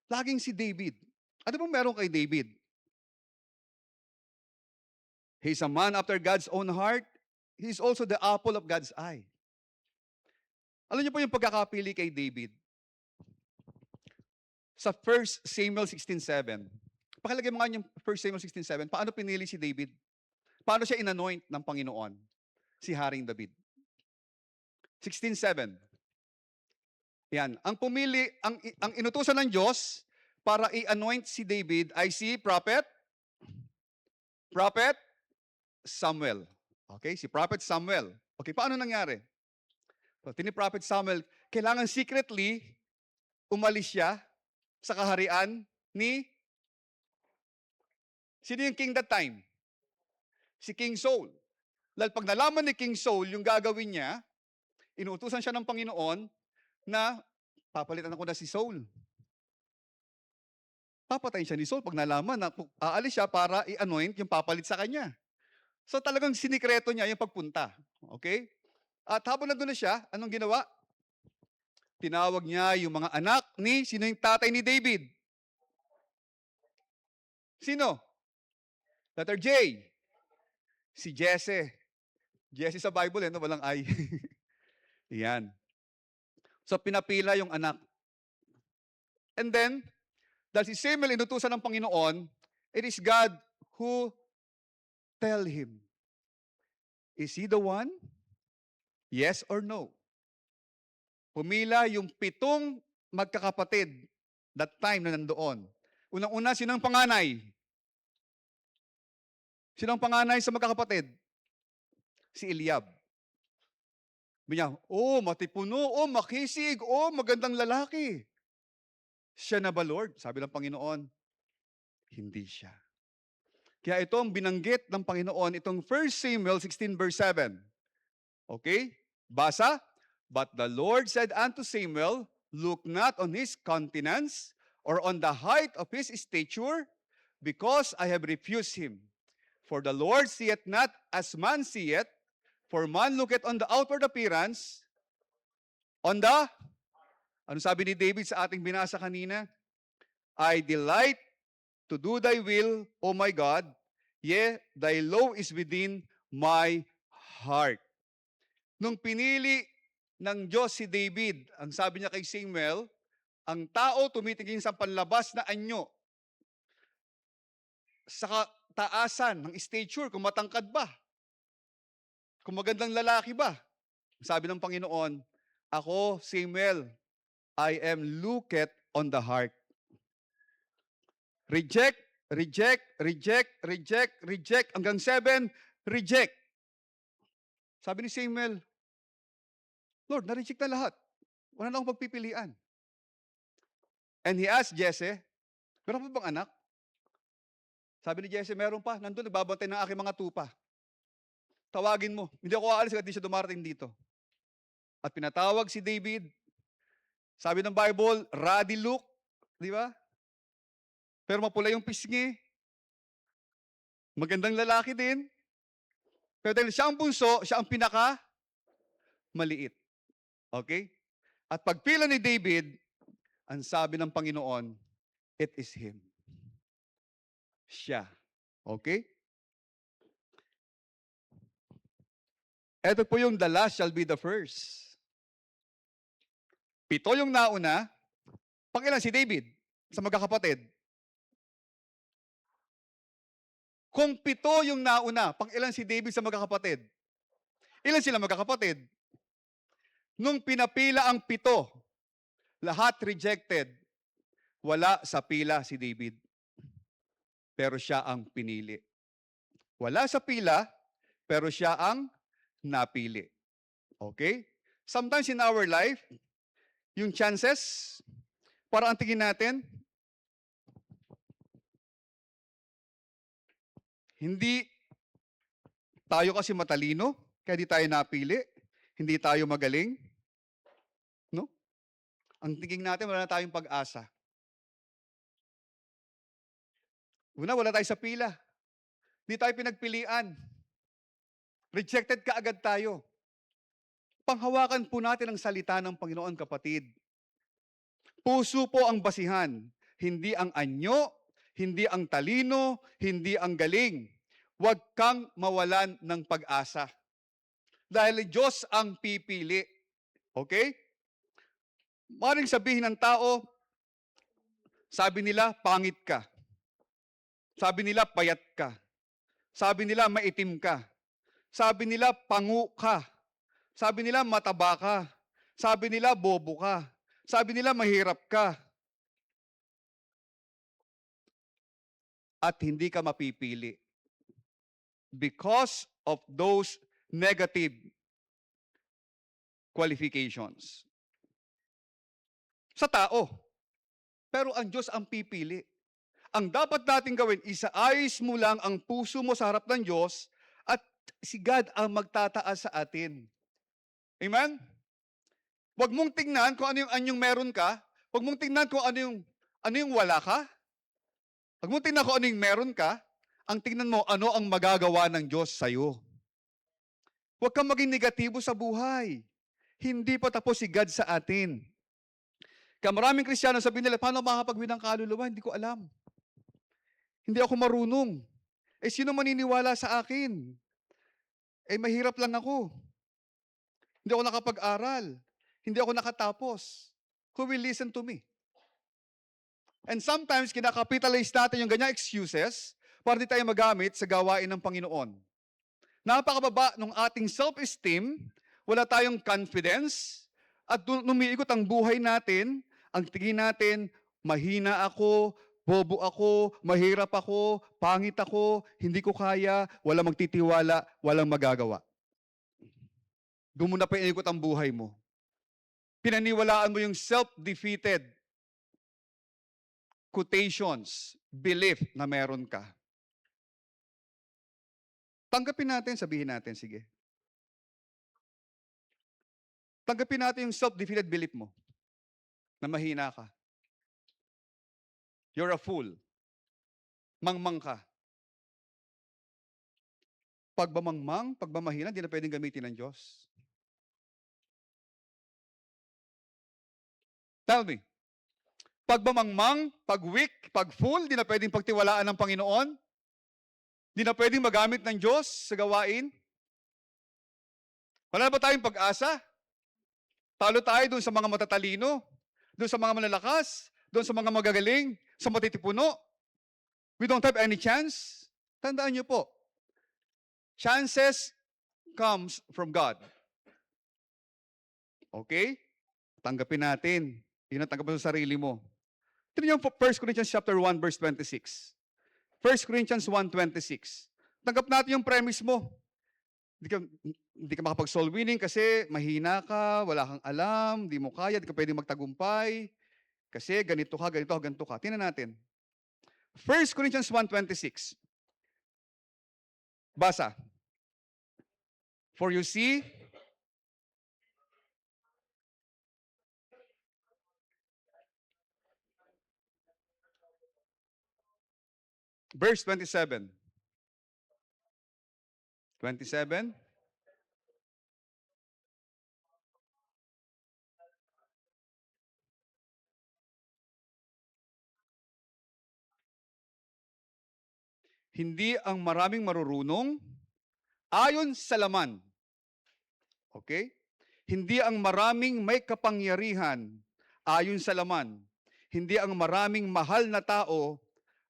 Laging si David. Ano bang meron kay David? He's a man after God's own heart. He's also the apple of God's eye. Alam niyo po yung pagkakapili kay David? Sa 1 Samuel 16:7. Pakilagay mo nga yung 1 Samuel 16:7. Paano pinili si David? Paano siya inanoint ng Panginoon? Si Haring David. 16:7. Yan. Ang pumili, ang inutusan ng Diyos para i-anoint si David ay si Prophet Samuel. Okay? Si Prophet Samuel. Okay, paano nangyari? So, Prophet Samuel, kailangan secretly umalis siya sa kaharian ni sino yung king that time? Si King Saul. Dahil pag nalaman ni King Saul yung gagawin niya, inuutusan siya ng Panginoon na papalitan ako na si Saul. Papatayin siya ni Saul pag nalaman na aalis siya para i-anoint yung papalit sa kanya. So talagang sinikreto niya yung pagpunta. Okay? At habang nandun na siya, anong ginawa? Tinawag niya yung mga anak sino yung tatay ni David? Sino? Letter J. Si Jesse. Jesse sa Bible, no? Walang I. Yan. So pinapila yung anak. And then, dahil si Samuel inutusan ng Panginoon, it is God who tell him, is he the one? Yes or no? Pumila yung 7 magkakapatid that time na nandoon. Unang-una, sino ang panganay? Sino ang panganay sa magkakapatid? Si Eliab. Sabi niya, matipuno, makisig, magandang lalaki. Siya na ba, Lord? Sabi ng Panginoon, hindi siya. Kaya ito ang binanggit ng Panginoon, itong 1 Samuel 16 verse 7. Okay? Basa? But the Lord said unto Samuel, look not on his countenance or on the height of his stature, because I have refused him. For the Lord seeth not as man seeth, for man looketh on the outward appearance, on the Ano sabi ni David sa ating binasa kanina? I delight to do thy will, O my God, yea, thy law is within my heart. Nung pinili ng Diyos si David, ang sabi niya kay Samuel, ang tao tumitingin sa panlabas na anyo, sa taasan ng stature, kung matangkad ba, kung magandang lalaki ba. Sabi ng Panginoon, ako, Samuel, I am looked on the heart. Reject, reject, reject, reject, reject, hanggang 7, reject. Sabi ni Samuel, Lord, na-reject na lahat. Wala na akong pagpipilian. And he asked Jesse, meron pa bang anak? Sabi ni Jesse, meron pa. Nandun, nagbabantay ng aking mga tupa. Tawagin mo. Hindi ako aalis kahit di siya dumarating dito. At pinatawag si David. Sabi ng Bible, ruddy look. Di ba? Pero mapula yung pisngi. Magandang lalaki din. Pero dahil siya ang bunso, siya ang pinaka maliit. Okay? At pagpila ni David, ang sabi ng Panginoon, it is him. Siya. Okay? Ito po yung the last shall be the first. 7 yung nauna, pangilan si David sa magkakapatid. Kung 7 yung nauna, pangilan si David sa magkakapatid. Ilan sila magkakapatid? Nung pinapila ang 7, lahat rejected, wala sa pila si David. Pero siya ang pinili. Wala sa pila, pero siya ang napili. Okay? Sometimes in our life, yung chances, para ang tingin natin, hindi tayo kasi matalino, kaya di tayo napili, hindi tayo magaling, no? Ang tingin natin, wala na tayong pag-asa. Una, wala tayo sa pila. Hindi tayo pinagpilian. Rejected ka agad tayo. Panghawakan po natin ang salita ng Panginoon, kapatid. Puso po ang basihan, hindi ang anyo, hindi ang talino, hindi ang galing. Huwag kang mawalan ng pag-asa. Dahil Diyos ang pipili. Okay? Maring sabihin ng tao, sabi nila, pangit ka. Sabi nila, payat ka. Sabi nila, maitim ka. Sabi nila, pangu ka. Sabi nila, mataba ka. Sabi nila, bobo ka. Sabi nila, mahirap ka. At hindi ka mapipili. Because of those negative qualifications. Sa tao. Pero ang Diyos ang pipili. Ang dapat natin gawin, isaayos mo lang ang puso mo sa harap ng Diyos at si God ang magtataas sa atin. Amen? Huwag mong tingnan kung ano yung anyong meron ka. Huwag mong tingnan kung ano yung wala ka. Huwag mong tingnan kung ano yung meron ka. Ang tingnan mo, ano ang magagawa ng Diyos sa'yo. Huwag kang maging negatibo sa buhay. Hindi pa tapos si God sa atin. Kaya maraming Kristiyano sabi nila, paano makakapag-win ng kaluluwa? Hindi ko alam. Hindi ako marunong. Sino maniniwala sa akin? Mahirap lang ako. Hindi ako nakapag-aral. Hindi ako nakatapos. Who will listen to me? And sometimes, kinakapitalize natin yung ganyang excuses para di tayo magamit sa gawain ng Panginoon. Napakababa ng ating self-esteem, wala tayong confidence, at numiikot ang buhay natin, ang tingin natin, mahina ako, bobo ako, mahirap ako, pangit ako, hindi ko kaya, walang magtitiwala, walang magagawa. Doon mo na paiikot ang buhay mo. Pinaniwalaan mo yung self-defeated quotations, belief na meron ka. Tanggapin natin, sabihin natin, sige. Tanggapin natin yung self-defeated belief mo na mahina ka. You're a fool. Mangmang ka. Pagbamangmang, pagmamahina, hindi na pwedeng gamitin ng Diyos. Tell me. Pag mamangmang, pag weak, pag full, di na pwedeng pagtiwalaan ng Panginoon? Di na pwedeng magamit ng Diyos sa gawain? Wala na ba tayong pag-asa? Talo tayo dun sa mga matatalino, dun sa mga malalakas, dun sa mga magagaling, sa matitipuno. We don't have any chance. Tandaan niyo po, chances comes from God. Okay? Tanggapin natin. Yun ang tanggapin sa sarili mo. Tignan niyo po 1 Corinthians chapter 1 verse 26. 1 Corinthians 1:26. Tanggap natin yung premise mo. Hindi ka makapag-soul winning kasi mahina ka, wala kang alam, di mo kaya, di ka pwedeng magtagumpay, kasi ganito ka, ganito ka. Tingnan natin. 1 Corinthians 1:26. Basa. For you see, verse 27. 27. Hindi ang maraming marurunong ayon sa laman. Okay? Hindi ang maraming may kapangyarihan ayon sa laman. Hindi ang maraming mahal na tao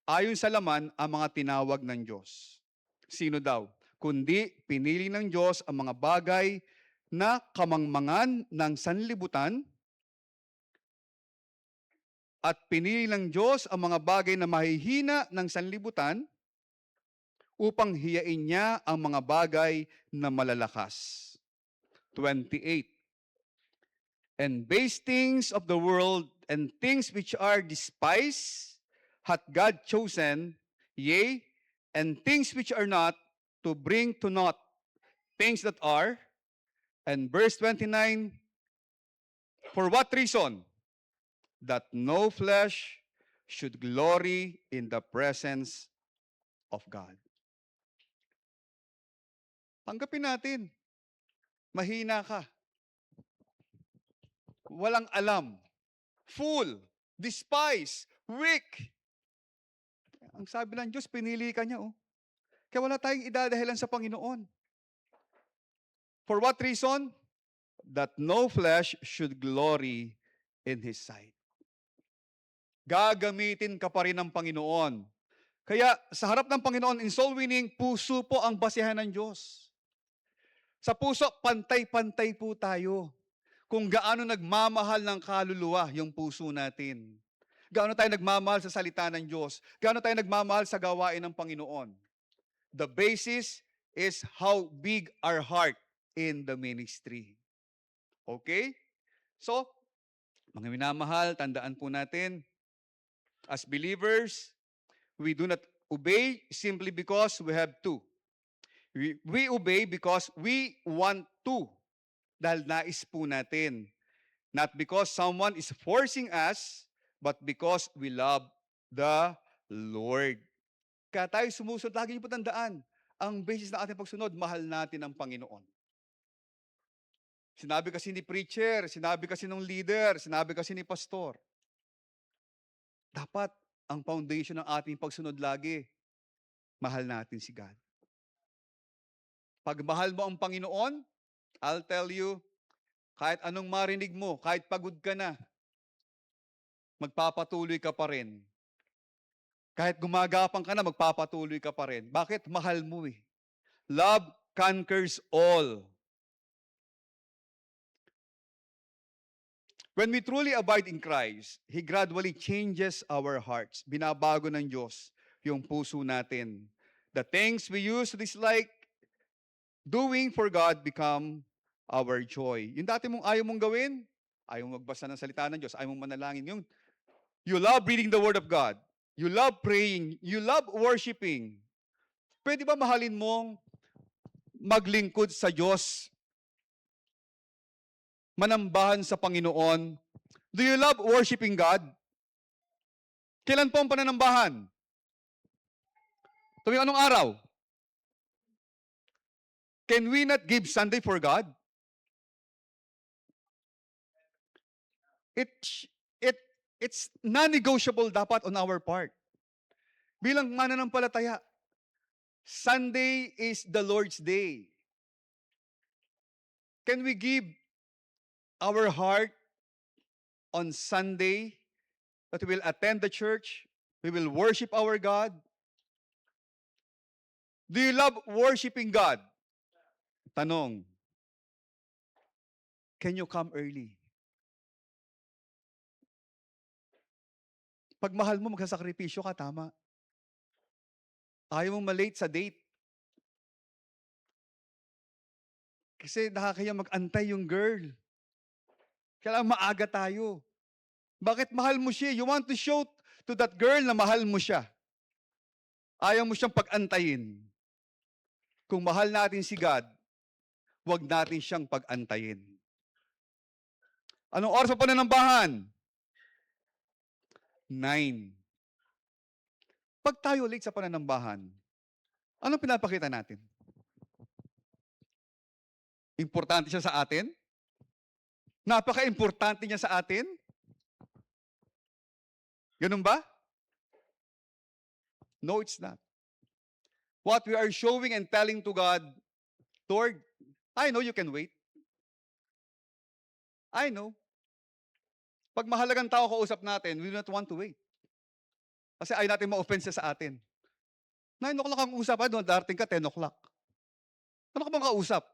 ayon sa laman ang mga tinawag ng Diyos. Sino daw? Kundi pinili ng Diyos ang mga bagay na kamangmangan ng sanlibutan at pinili ng Diyos ang mga bagay na mahihina ng sanlibutan upang hiyain niya ang mga bagay na malalakas. 28. And base things of the world and things which are despised hath God chosen, yea, and things which are not, to bring to naught things that are. And verse 29, for what reason? That no flesh should glory in the presence of God. Tanggapin natin. Mahina ka. Walang alam. Fool. Despise. Weak. Ang sabi ng Diyos, pinili ka niya. Oh. Kaya wala tayong idadahilan sa Panginoon. For what reason? That no flesh should glory in His sight. Gagamitin ka pa rin ng Panginoon. Kaya sa harap ng Panginoon, in soul winning, puso po ang basihan ng Diyos. Sa puso, pantay-pantay po tayo. Kung gaano nagmamahal ng kaluluwa yung puso natin. Gaano tayo nagmamahal sa salita ng Diyos. Gaano tayo nagmamahal sa gawain ng Panginoon. The basis is how big our heart in the ministry. Okay? So, mga minamahal, tandaan po natin, as believers, we do not obey simply because we have to. We obey because we want to. Dahil nais po natin. Not because someone is forcing us, but because we love the Lord. Kaya tayo sumusunod, lagi niyo po tandaan, ang basis ng ating pagsunod, mahal natin ang Panginoon. Sinabi kasi ni preacher, sinabi kasi ng leader, sinabi kasi ni pastor. Dapat ang foundation ng ating pagsunod lagi, mahal natin si God. Pag mahal mo ang Panginoon, I'll tell you, kahit anong marinig mo, kahit pagod ka na, magpapatuloy ka pa rin. Kahit gumagapang ka na, magpapatuloy ka pa rin. Bakit? Mahal mo eh. Love conquers all. When we truly abide in Christ, He gradually changes our hearts. Binabago ng Diyos yung puso natin. The things we used to dislike doing for God become our joy. Yung dati mong ayaw mong gawin, ayaw mong magbasa ng salita ng Diyos, ayaw mong manalangin. Yung you love reading the Word of God. You love praying. You love worshiping. Pwede ba mahalin mong maglingkod sa Diyos? Manambahan sa Panginoon? Do you love worshiping God? Kailan po ang pananambahan? Tuwing anong araw? Can we not give Sunday for God? It's non-negotiable dapat on our part. Bilang mananampalataya, Sunday is the Lord's Day. Can we give our heart on Sunday that we will attend the church, we will worship our God? Do you love worshiping God? Tanong, can you come early? Pag mahal mo, magsasakripisyo ka, tama. Ayaw mong malate sa date. Kasi nakakaya mag-antay yung girl. Kailangan maaga tayo. Bakit mahal mo siya? You want to show to that girl na mahal mo siya. Ayaw mo siyang pag-antayin. Kung mahal natin si God, huwag natin siyang pag-antayin. Anong oras pa pananambahan? 9. Pag tayo late sa pananambahan, anong pinapakita natin? Importante siya sa atin? Napaka-importante niya sa atin? Ganun ba? No, it's not. What we are showing and telling to God, Lord, I know you can wait. I know. Pag mahalagang tao kausap natin, we do not want to wait. Kasi ayaw natin ma-offense siya sa atin. 9 o'clock ang usap, darating ka 10 o'clock. Ano ka bang kausap?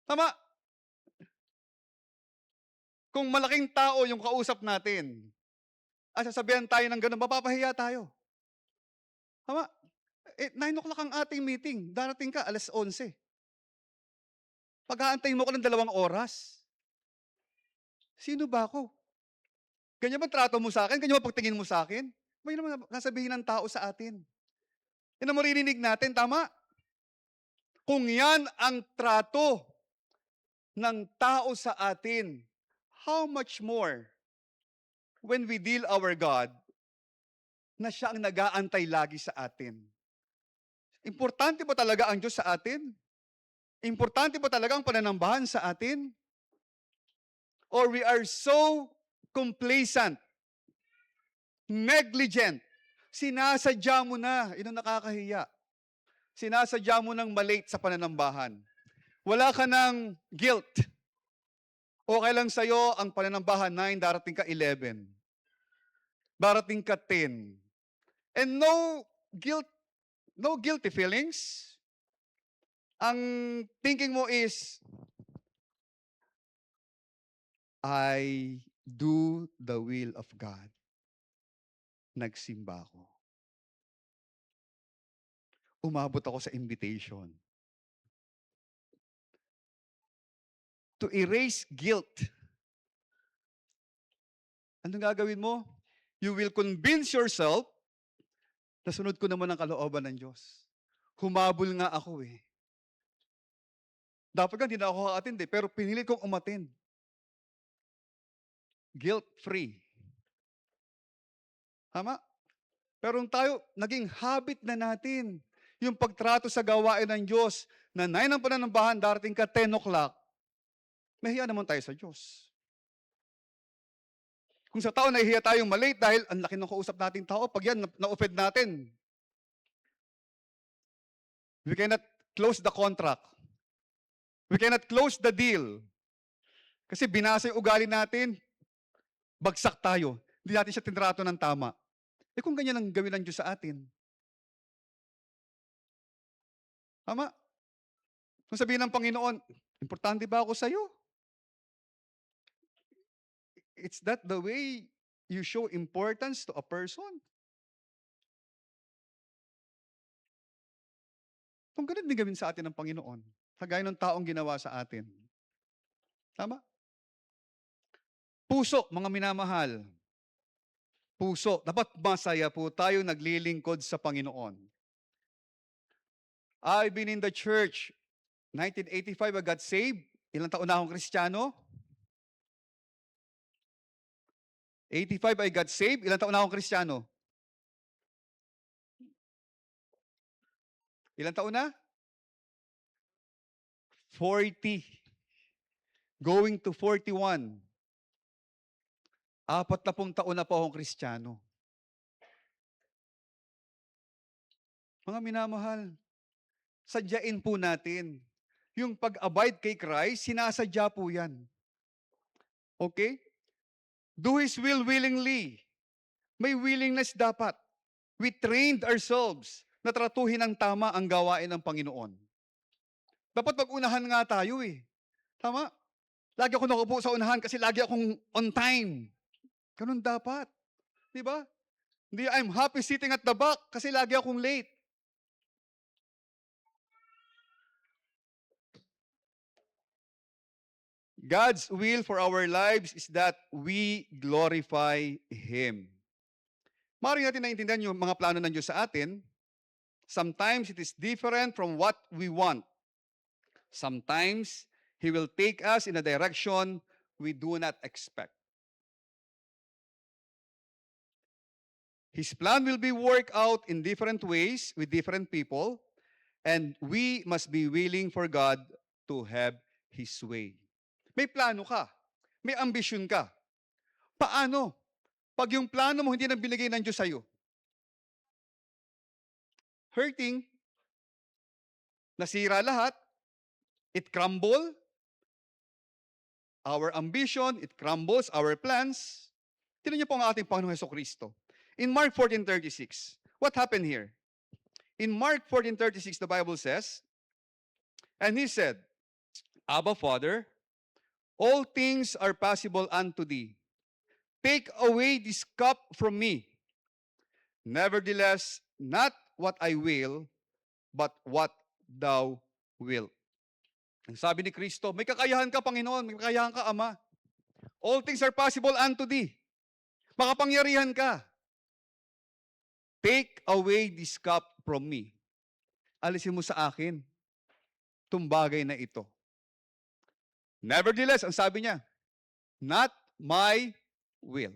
Tama. Kung malaking tao yung kausap natin, at sasabihan tayo ng ganun, mapapahiya tayo. Tama. 9 o'clock ang ating meeting. Darating ka, 11:00. Pag-aantayin mo ko ng 2 oras. Sino ba ako? Ganyan ba trato mo sa akin? Ganyan ba pagtingin mo sa akin? May naman nasabihin ng tao sa atin. Yan ang maririnig natin, tama? Kung yan ang trato ng tao sa atin, how much more when we deal our God na siya ang nag-aantay lagi sa atin? Importante ba talaga ang Diyos sa atin? Importante ba talaga ang pananambahan sa atin? Or we are so complacent, negligent, sinasadya mo na, yun ang nakakahiya. Sinasadya mo nang malate sa pananambahan. Wala ka ng guilt. Okay lang sa'yo ang pananambahan 9, darating ka 11. Darating ka 10. And no guilty feelings. Ang thinking mo is, I do the will of God. Nagsimba ako. Umabot ako sa invitation. To erase guilt. Anong gagawin mo? You will convince yourself na sunod ko naman ang kalooban ng Diyos. Humabol nga ako eh. Dapat nga hindi na ako ka-attend eh, pero pinilit kong umattend. Guilt-free. Tama? Pero tayo, naging habit na natin yung pagtrato sa gawain ng Diyos na 9 ang pananambahan, darating ka 10 o'clock, mahiya naman tayo sa Diyos. Kung sa tao nahihiya tayong malate dahil ang laki ng kausap nating tao, pag yan na-offend natin, we cannot close the contract. We cannot close the deal. Kasi binasa yung ugali natin, bagsak tayo. Hindi natin siya tinrato ng tama. Kung ganyan ang gawin ng Diyos sa atin. Tama? Kung sabihin ng Panginoon, importante ba ako sa'yo? It's that the way you show importance to a person? Kung ganun din gawin sa atin ng Panginoon, kagaya ng taong ginawa sa atin. Tama? Puso, mga minamahal. Puso. Dapat masaya po tayo naglilingkod sa Panginoon. I've been in the church. 1985, I got saved. Ilang taon na akong Kristiyano? 85, I got saved. Ilang taon na akong Kristiyano? Ilang taon na? 40. Going to 41. 40 taon na po akong Kristiyano. Mga minamahal, sadyain po natin. Yung pag-abide kay Christ, sinasadya po yan. Okay? Do His will willingly. May willingness dapat. We trained ourselves na tratuhin ng tama ang gawain ng Panginoon. Dapat mag-unahan nga tayo eh. Tama? Lagi ako nakaupo sa unahan kasi lagi akong on time. Ganun dapat. Di ba? Hindi, I'm happy sitting at the back kasi lagi akong late. God's will for our lives is that we glorify Him. Maaaring natin naiintindihan yung mga plano ng Diyos sa atin. Sometimes it is different from what we want. Sometimes He will take us in a direction we do not expect. His plan will be worked out in different ways with different people, and we must be willing for God to have His way. May plano ka. May ambisyon ka. Paano? Pag yung plano mo hindi na binigay ng Diyos sa'yo? Hurting. Nasira lahat. It crumble. Our ambition, it crumbles our plans. Tignan niyo po ang ating Panginoong Hesukristo. In Mark 14:36, what happened here? In Mark 14:36, the Bible says, and He said, Abba, Father, all things are possible unto thee. Take away this cup from me. Nevertheless, not what I will, but what thou wilt. Ang sabi ni Kristo, may kakayahan ka, Panginoon, may kakayahan ka, Ama. All things are possible unto thee. Makapangyarihan ka. Take away this cup from me. Alisin mo sa akin itong bagay na ito. Nevertheless, ang sabi niya, not my will,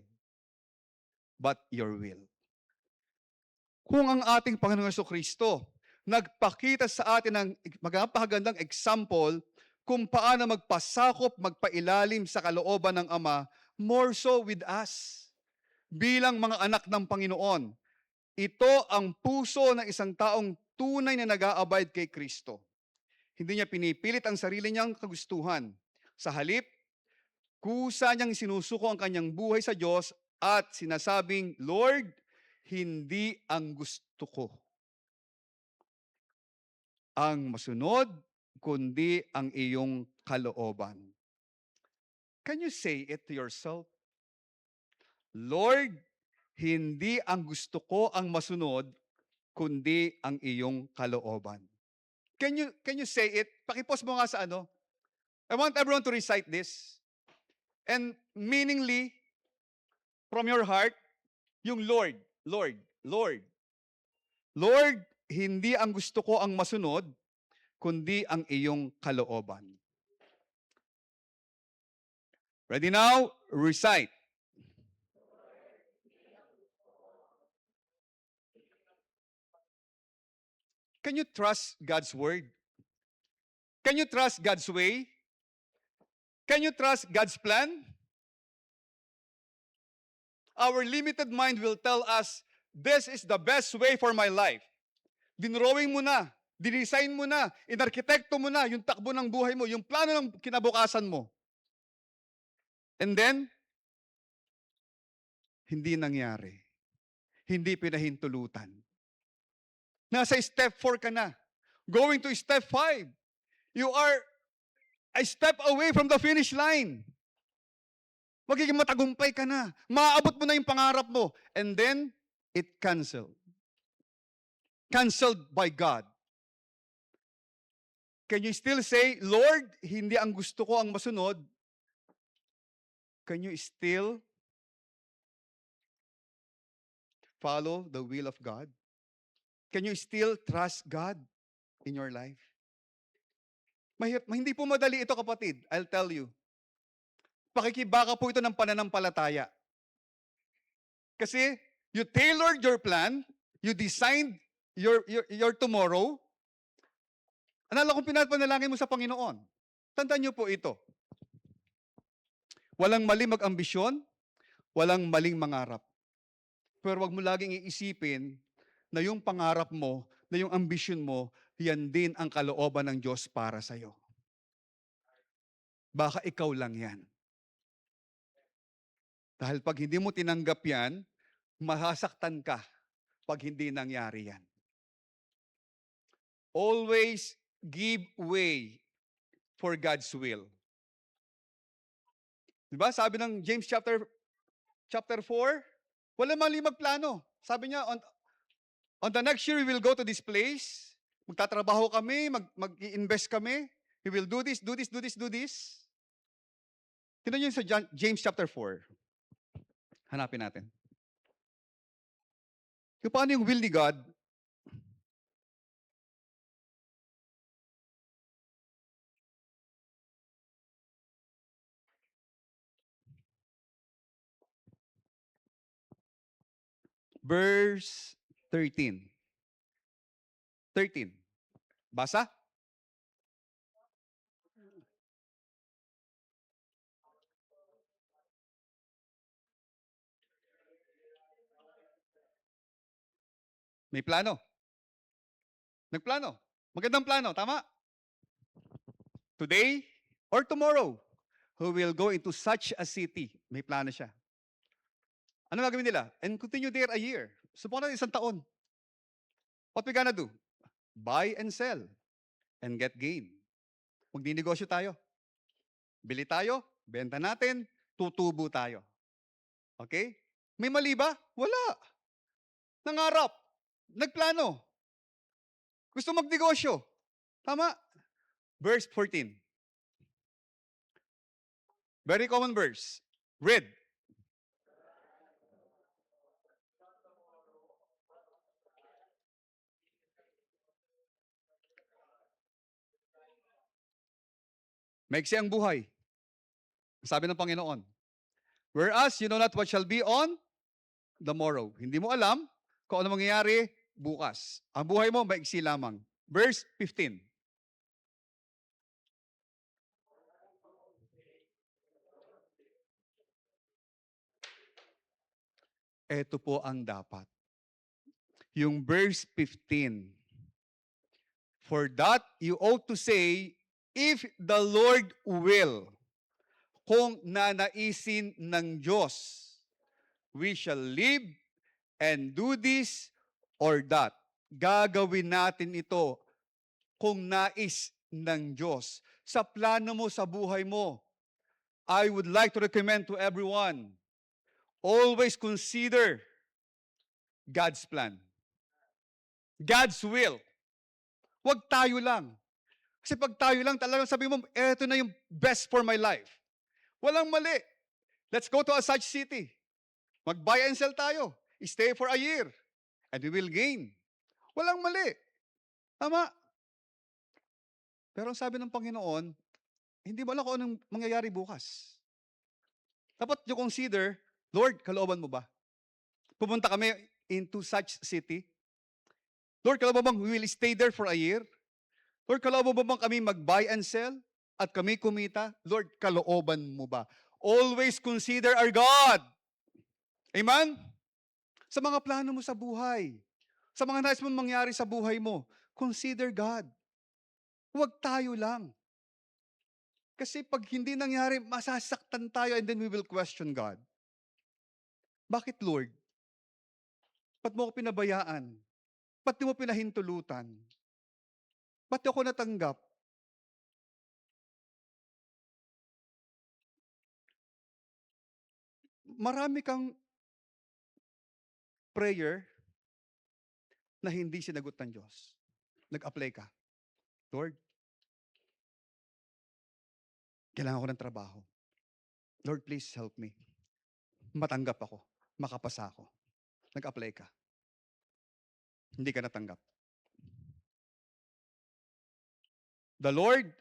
but your will. Kung ang ating Panginoong Jesucristo nagpakita sa atin ng magpapagandang example kung paano magpasakop, magpailalim sa kalooban ng Ama, more so with us, bilang mga anak ng Panginoon. Ito ang puso ng isang taong tunay na nag-a-abide kay Kristo. Hindi niya pinipilit ang sarili niyang kagustuhan. Sa halip, kusa niyang sinusuko ang kanyang buhay sa Diyos at sinasabing, Lord, hindi ang gusto ko ang masunod, kundi ang iyong kalooban. Can you say it to yourself? Lord, hindi ang gusto ko ang masunod, kundi ang iyong kalooban. Can you say it? Pakipos mo nga sa ano. I want everyone to recite this. And meaningly, from your heart, yung Lord, Lord, Lord. Lord, hindi ang gusto ko ang masunod, kundi ang iyong kalooban. Ready now? Recite. Can you trust God's word? Can you trust God's way? Can you trust God's plan? Our limited mind will tell us, this is the best way for my life. Dinrawing mo na, dinesign mo na, inarkitekto mo na yung takbo ng buhay mo, yung plano ng kinabukasan mo. And then, hindi nangyari. Hindi pinahintulutan. Nasa step 4 ka na. Going to step 5. You are a step away from the finish line. Magiging matagumpay ka na. Maaabot mo na yung pangarap mo. And then, it canceled. Canceled by God. Can you still say, Lord, hindi ang gusto ko ang masunod? Can you still follow the will of God? Can you still trust God in your life? Hindi po madali ito, kapatid. I'll tell you. Pakikibaka po ito ng pananampalataya. Kasi you tailored your plan, you designed your tomorrow. Ano kung pinapanalangin mo sa Panginoon? Tandaan niyo po ito. Walang mali mag-ambisyon, Walang maling mangarap. Pero wag mo laging iisipin na yung pangarap mo, na yung ambisyon mo, yan din ang kalooban ng Diyos para sa'yo. Baka ikaw lang yan. Dahil pag hindi mo tinanggap yan, masasaktan ka pag hindi nangyari yan. Always give way for God's will. Diba? Sabi ng James chapter 4, wala mali magplano. Sabi niya, on the next year, we will go to this place. Magtatrabaho kami, mag-i-invest kami. We will do this, do this, do this, do this. Tignan niyo sa James chapter 4. Hanapin natin. Yung paano yung will ni God, verse 13. 13. Basa? May plano. Nagplano. Magandang plano, tama? Today or tomorrow, who will go into such a city. May plano siya. Ano gagawin nila? And continue there a year. Subukan natin isang taon. What we gonna do? Buy and sell and get gain. Magdinegosyo tayo. Bili tayo, benta natin, tutubo tayo. Okay? May mali ba? Wala. Nangarap. Nagplano. Gusto magnegosyo. Tama? Verse 14. Very common verse. Read. Maiksi ang buhay. Sabi ng Panginoon. Whereas you know not what shall be on the morrow. Hindi mo alam kung ano mangyayari bukas. Ang buhay mo, maiksi lamang. Verse 15. Ito po ang dapat. Yung verse 15. For that you ought to say, if the Lord will, kung nanaisin ng Diyos, we shall live and do this or that. Gagawin natin ito kung nais ng Diyos. Sa plano mo sa buhay mo, I would like to recommend to everyone, always consider God's plan. God's will. Huwag tayo lang. Kasi pag tayo lang, talagang sabi mo, eto na yung best for my life. Walang mali. Let's go to a such city. Mag-buy and sell tayo. Stay for a year. And we will gain. Walang mali. Tama. Pero ang sabi ng Panginoon, hindi mo alam kung anong mangyayari bukas. Dapat you consider, Lord, kalooban mo ba? Pumunta kami into such city. Lord, kalooban mo bang we will stay there for a year? Lord, kalooban mo bang kami mag-buy and sell? At kami kumita? Lord, kalooban mo ba? Always consider our God. Amen? Sa mga plano mo sa buhay, sa mga nais mong mangyari sa buhay mo, consider God. Huwag tayo lang. Kasi pag hindi nangyari, masasaktan tayo and then we will question God. Bakit, Lord? Ba't mo ako pinabayaan? Ba't di mo pinahintulutan? Ba't di ako natanggap? Marami kang prayer na hindi sinagot ng Diyos. Nag-apply ka. Lord, kailangan ko ng trabaho. Lord, please help me. Matanggap ako. Makapasa ako. Nag-apply ka. Hindi ka natanggap. The Lord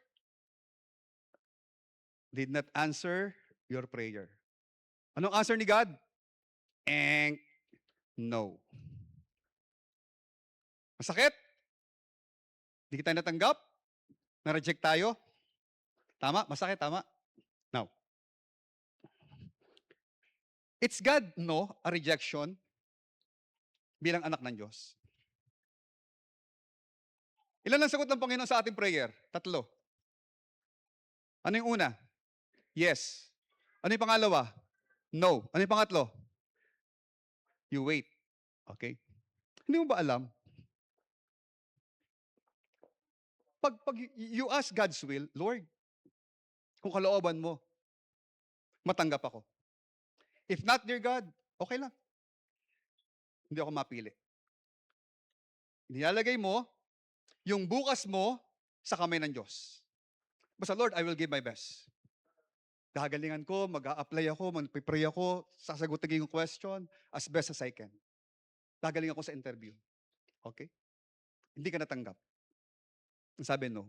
did not answer your prayer. Anong answer ni God? No. Masakit? Hindi kita natanggap? Na-reject tayo? Tama? Masakit, tama? Now, It's God, no, a rejection bilang anak ng Diyos. Ilan ang sagot ng Panginoon sa ating prayer? 3. Ano yung una? Yes. Ano yung pangalawa? No. Ano yung pangatlo? You wait. Okay? Hindi mo ba alam? Pag you ask God's will, Lord, kung kalooban mo, matanggap ako. If not, dear God, okay lang. Hindi ako mapili. Nilalagay mo yung bukas mo sa kamay ng Diyos. Basta, Lord, I will give my best. Gagalingan ko, mag-a-apply ako, mag-pray ako, sasagutin yung question as best as I can. Gagaling ako sa interview. Okay? Hindi ka natanggap. Sabi, no.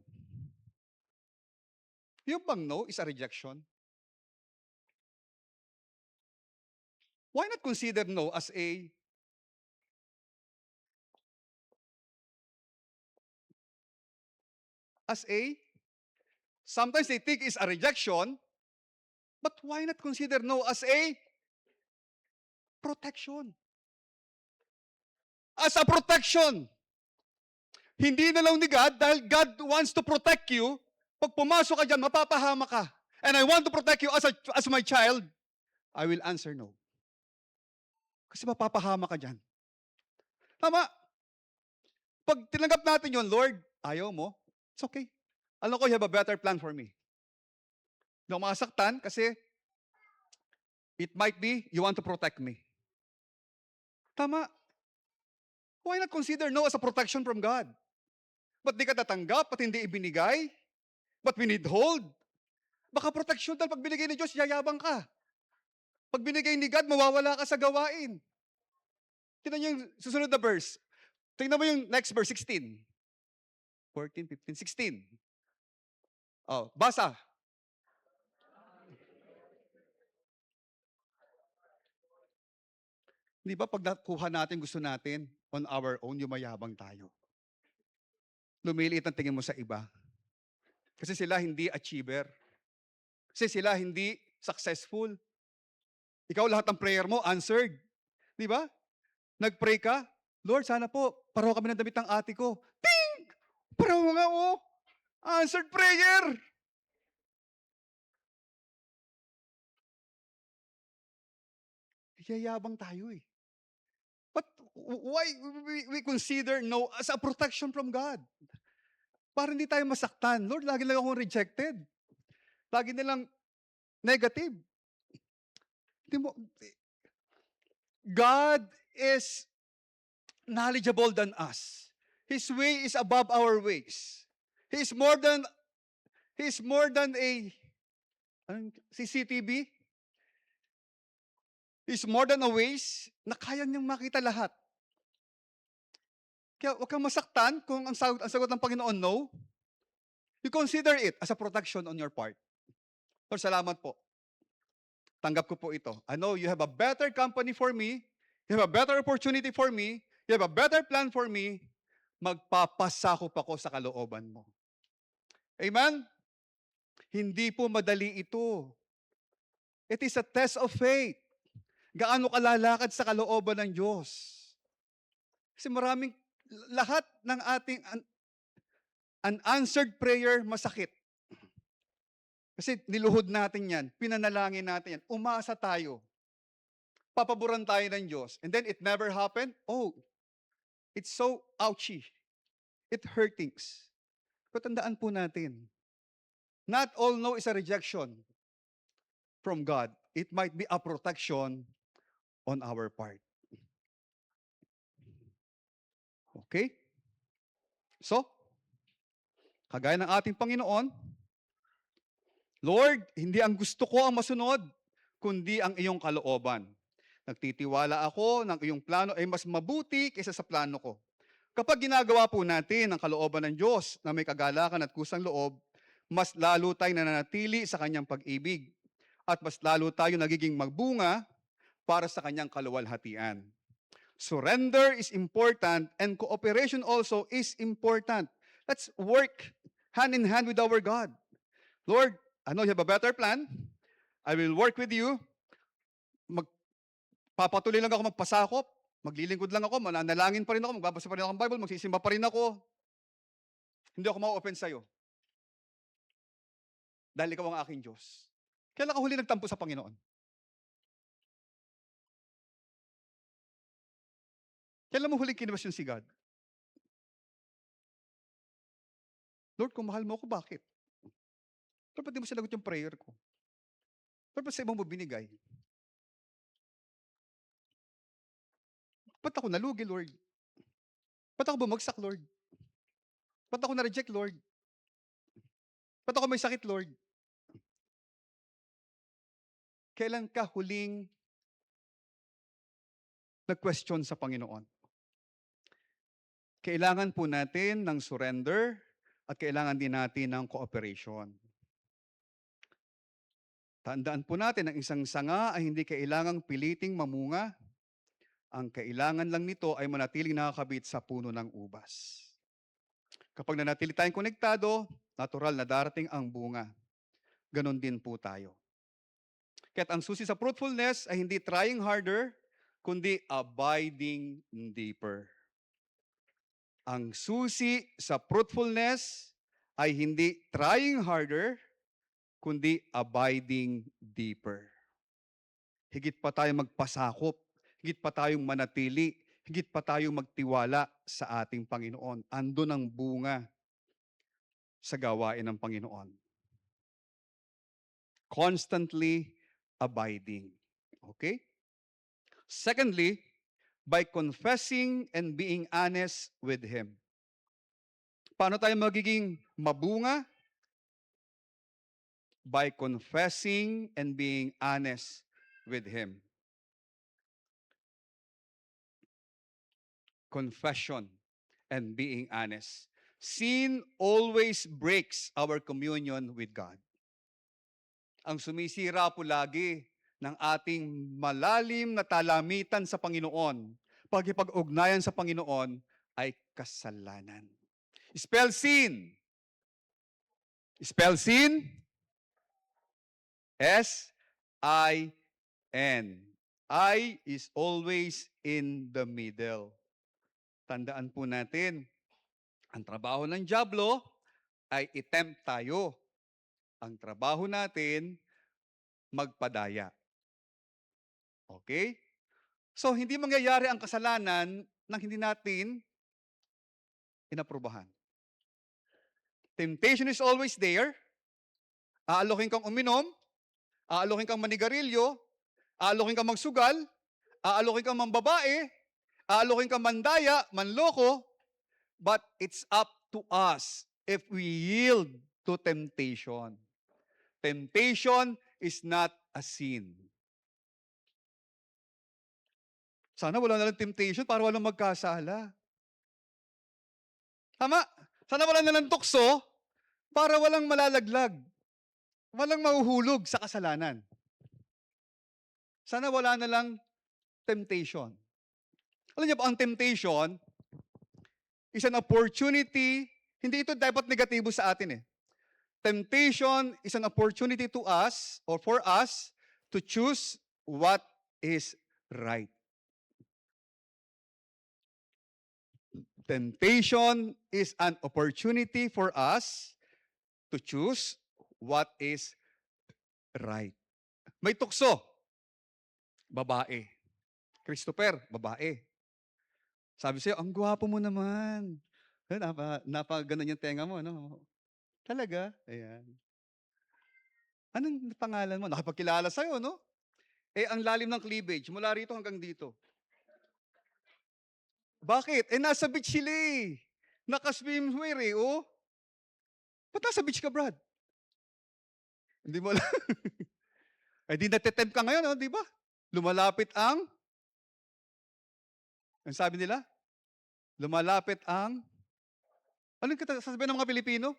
Yung bang no is a rejection? Why not consider no as sometimes they think is a rejection, but why not consider no as a protection? As a protection. Hindi na lang ni God, dahil God wants to protect you. Pag pumasok ka dyan, mapapahama ka. And I want to protect you as my child, I will answer no. Kasi mapapahama ka dyan. Tama. Pag tinanggap natin yon, Lord, ayaw mo, it's okay. Alam ko, you have a better plan for me. Hindi ako masaktan kasi it might be you want to protect me. Tama. Why not consider no as a protection from God? Ba't di ka tatanggap? Ba't hindi ibinigay? Ba't hold? Baka protection dahil pag binigay ni Diyos, yayabang ka. Pag binigay ni God, mawawala ka sa gawain. Tingnan niyo yung susunod na verse. Tingnan mo yung next verse, 16. 14, 15, 16. Oh, basa. Di ba pag nakuha natin, gusto natin, on our own, yumayabang tayo. Lumiliit ang tingin mo sa iba. Kasi sila hindi achiever. Kasi sila hindi successful. Ikaw lahat ng prayer mo, answered. Di ba? Nag-pray ka, Lord, sana po, paraw kami ng damit ng ate ko. Ting! Paraw nga, oh! Answered prayer! Yayabang tayo eh. But why we consider no as a protection from God? Para hindi tayo masaktan. Lord, lagi lang akong rejected. Lagi nilang negative. Hindi mo, God is knowledgeable than us. His way is above our ways. He's more than a CCTV. He's more than a ways na kaya niyang makita lahat. Kaya huwag kang masaktan kung ang sagot ng Panginoon no. You consider it as a protection on your part. Lord, salamat po. Tanggap ko po ito. I know you have a better company for me. You have a better opportunity for me. You have a better plan for me. Magpapasakop ako sa kalooban mo. Amen? Hindi po madali ito. It is a test of faith. Gaano kalalakad sa kalooban ng Diyos. Kasi lahat ng ating unanswered prayer masakit. Kasi niluhod natin yan, pinanalangin natin yan, umasa tayo. Papaboran tayo ng Diyos. And then it never happened. Oh, it's so ouchy. It hurtings. Pero tandaan po natin, not all no is a rejection from God. It might be a protection on our part. Okay? So, kagaya ng ating Panginoon, Lord, hindi ang gusto ko ang masunod, kundi ang iyong kalooban. Nagtitiwala ako ng iyong plano ay mas mabuti kaysa sa plano ko. Kapag ginagawa po natin ang kalooban ng Diyos na may kagalakan at kusang loob, mas lalo tayong nananatili sa kanyang pag-ibig at mas lalo tayo nagiging magbunga para sa kanyang kaluwalhatian. Surrender is important and cooperation also is important. Let's work hand in hand with our God. Lord, I know you have a better plan. I will work with you. Papatuloy lang ako magpasakop, maglilingkod lang ako, mananalangin pa rin ako, magbabasa pa rin ako ng Bible, magsisimba pa rin ako. Hindi ako ma-open sa'yo. Dahil ikaw ang aking Diyos. Kailan ka huli nagtampo sa Panginoon? Kailan mo huling kinwestiyon si God? Lord, kung mahal mo ako, bakit? Lord, ba't di mo sinagot yung prayer ko? Lord, ba't sa ibang mo binigay? Ba't ako nalugi, Lord? Ba't ako bumagsak, Lord? Ba't ako na-reject, Lord? Ba't ako may sakit, Lord? Kailan ka huling nag-question sa Panginoon? Kailangan po natin ng surrender at kailangan din natin ng cooperation. Tandaan po natin, ang isang sanga ay hindi kailangang piliting mamunga. Ang kailangan lang nito ay manatiling nakakabit sa puno ng ubas. Kapag nanatili tayong konektado, natural na darating ang bunga. Ganon din po tayo. Kaya't ang susi sa fruitfulness ay hindi trying harder, kundi abiding deeper. Ang susi sa fruitfulness ay hindi trying harder, kundi abiding deeper. Higit pa tayong magpasakop, higit pa tayong manatili, higit pa tayong magtiwala sa ating Panginoon. Andun ang bunga sa gawain ng Panginoon. Constantly abiding. Okay? Secondly, by confessing and being honest with Him. Paano tayo magiging mabunga? By confessing and being honest with Him. Confession and being honest. Sin always breaks our communion with God. Ang sumisira po lagi ng ating malalim na talamitan sa Panginoon, pagkipag-ugnayan sa Panginoon, ay kasalanan. Spell sin. Spell sin. S-I-N. I is always in the middle. Tandaan po natin, ang trabaho ng dyablo ay i-tempt tayo. Ang trabaho natin, magpadaya. Okay? So, hindi mangyayari ang kasalanan nang hindi natin inaprubahan. Temptation is always there. Aalokin kang uminom, aalokin kang manigarilyo, aalokin kang magsugal, aalokin kang mambabae, aalokin kang mandaya, manloko, but it's up to us if we yield to temptation. Temptation is not a sin. Sana wala na lang temptation para walang magkasala. Tama? Sana wala na lang tukso para walang malalaglag. Walang mahuhulog sa kasalanan. Sana wala na lang temptation. Alam niyo po, ang temptation is an opportunity, hindi ito dapat negatibo sa atin eh. Temptation is an opportunity to us or for us to choose what is right. Temptation is an opportunity for us to choose what is right. May tukso. Babae. Christopher, babae. Sabi sa'yo, ang gwapo mo naman. Napaganon yung tenga mo, no? Talaga? Ayan. Anong pangalan mo? Nakapagkilala sa'yo, no? Eh, ang lalim ng cleavage, mula rito hanggang dito. Bakit? Eh, nasa beach sila eh. Naka-swimwear eh, oh. Ba't nasa beach ka, Brad? Hindi mo alam. Eh, di natitempt ka ngayon, oh, di ba? Lumalapit ang sabi nila? Lumalapit ang anong sasabihin ng mga Pilipino?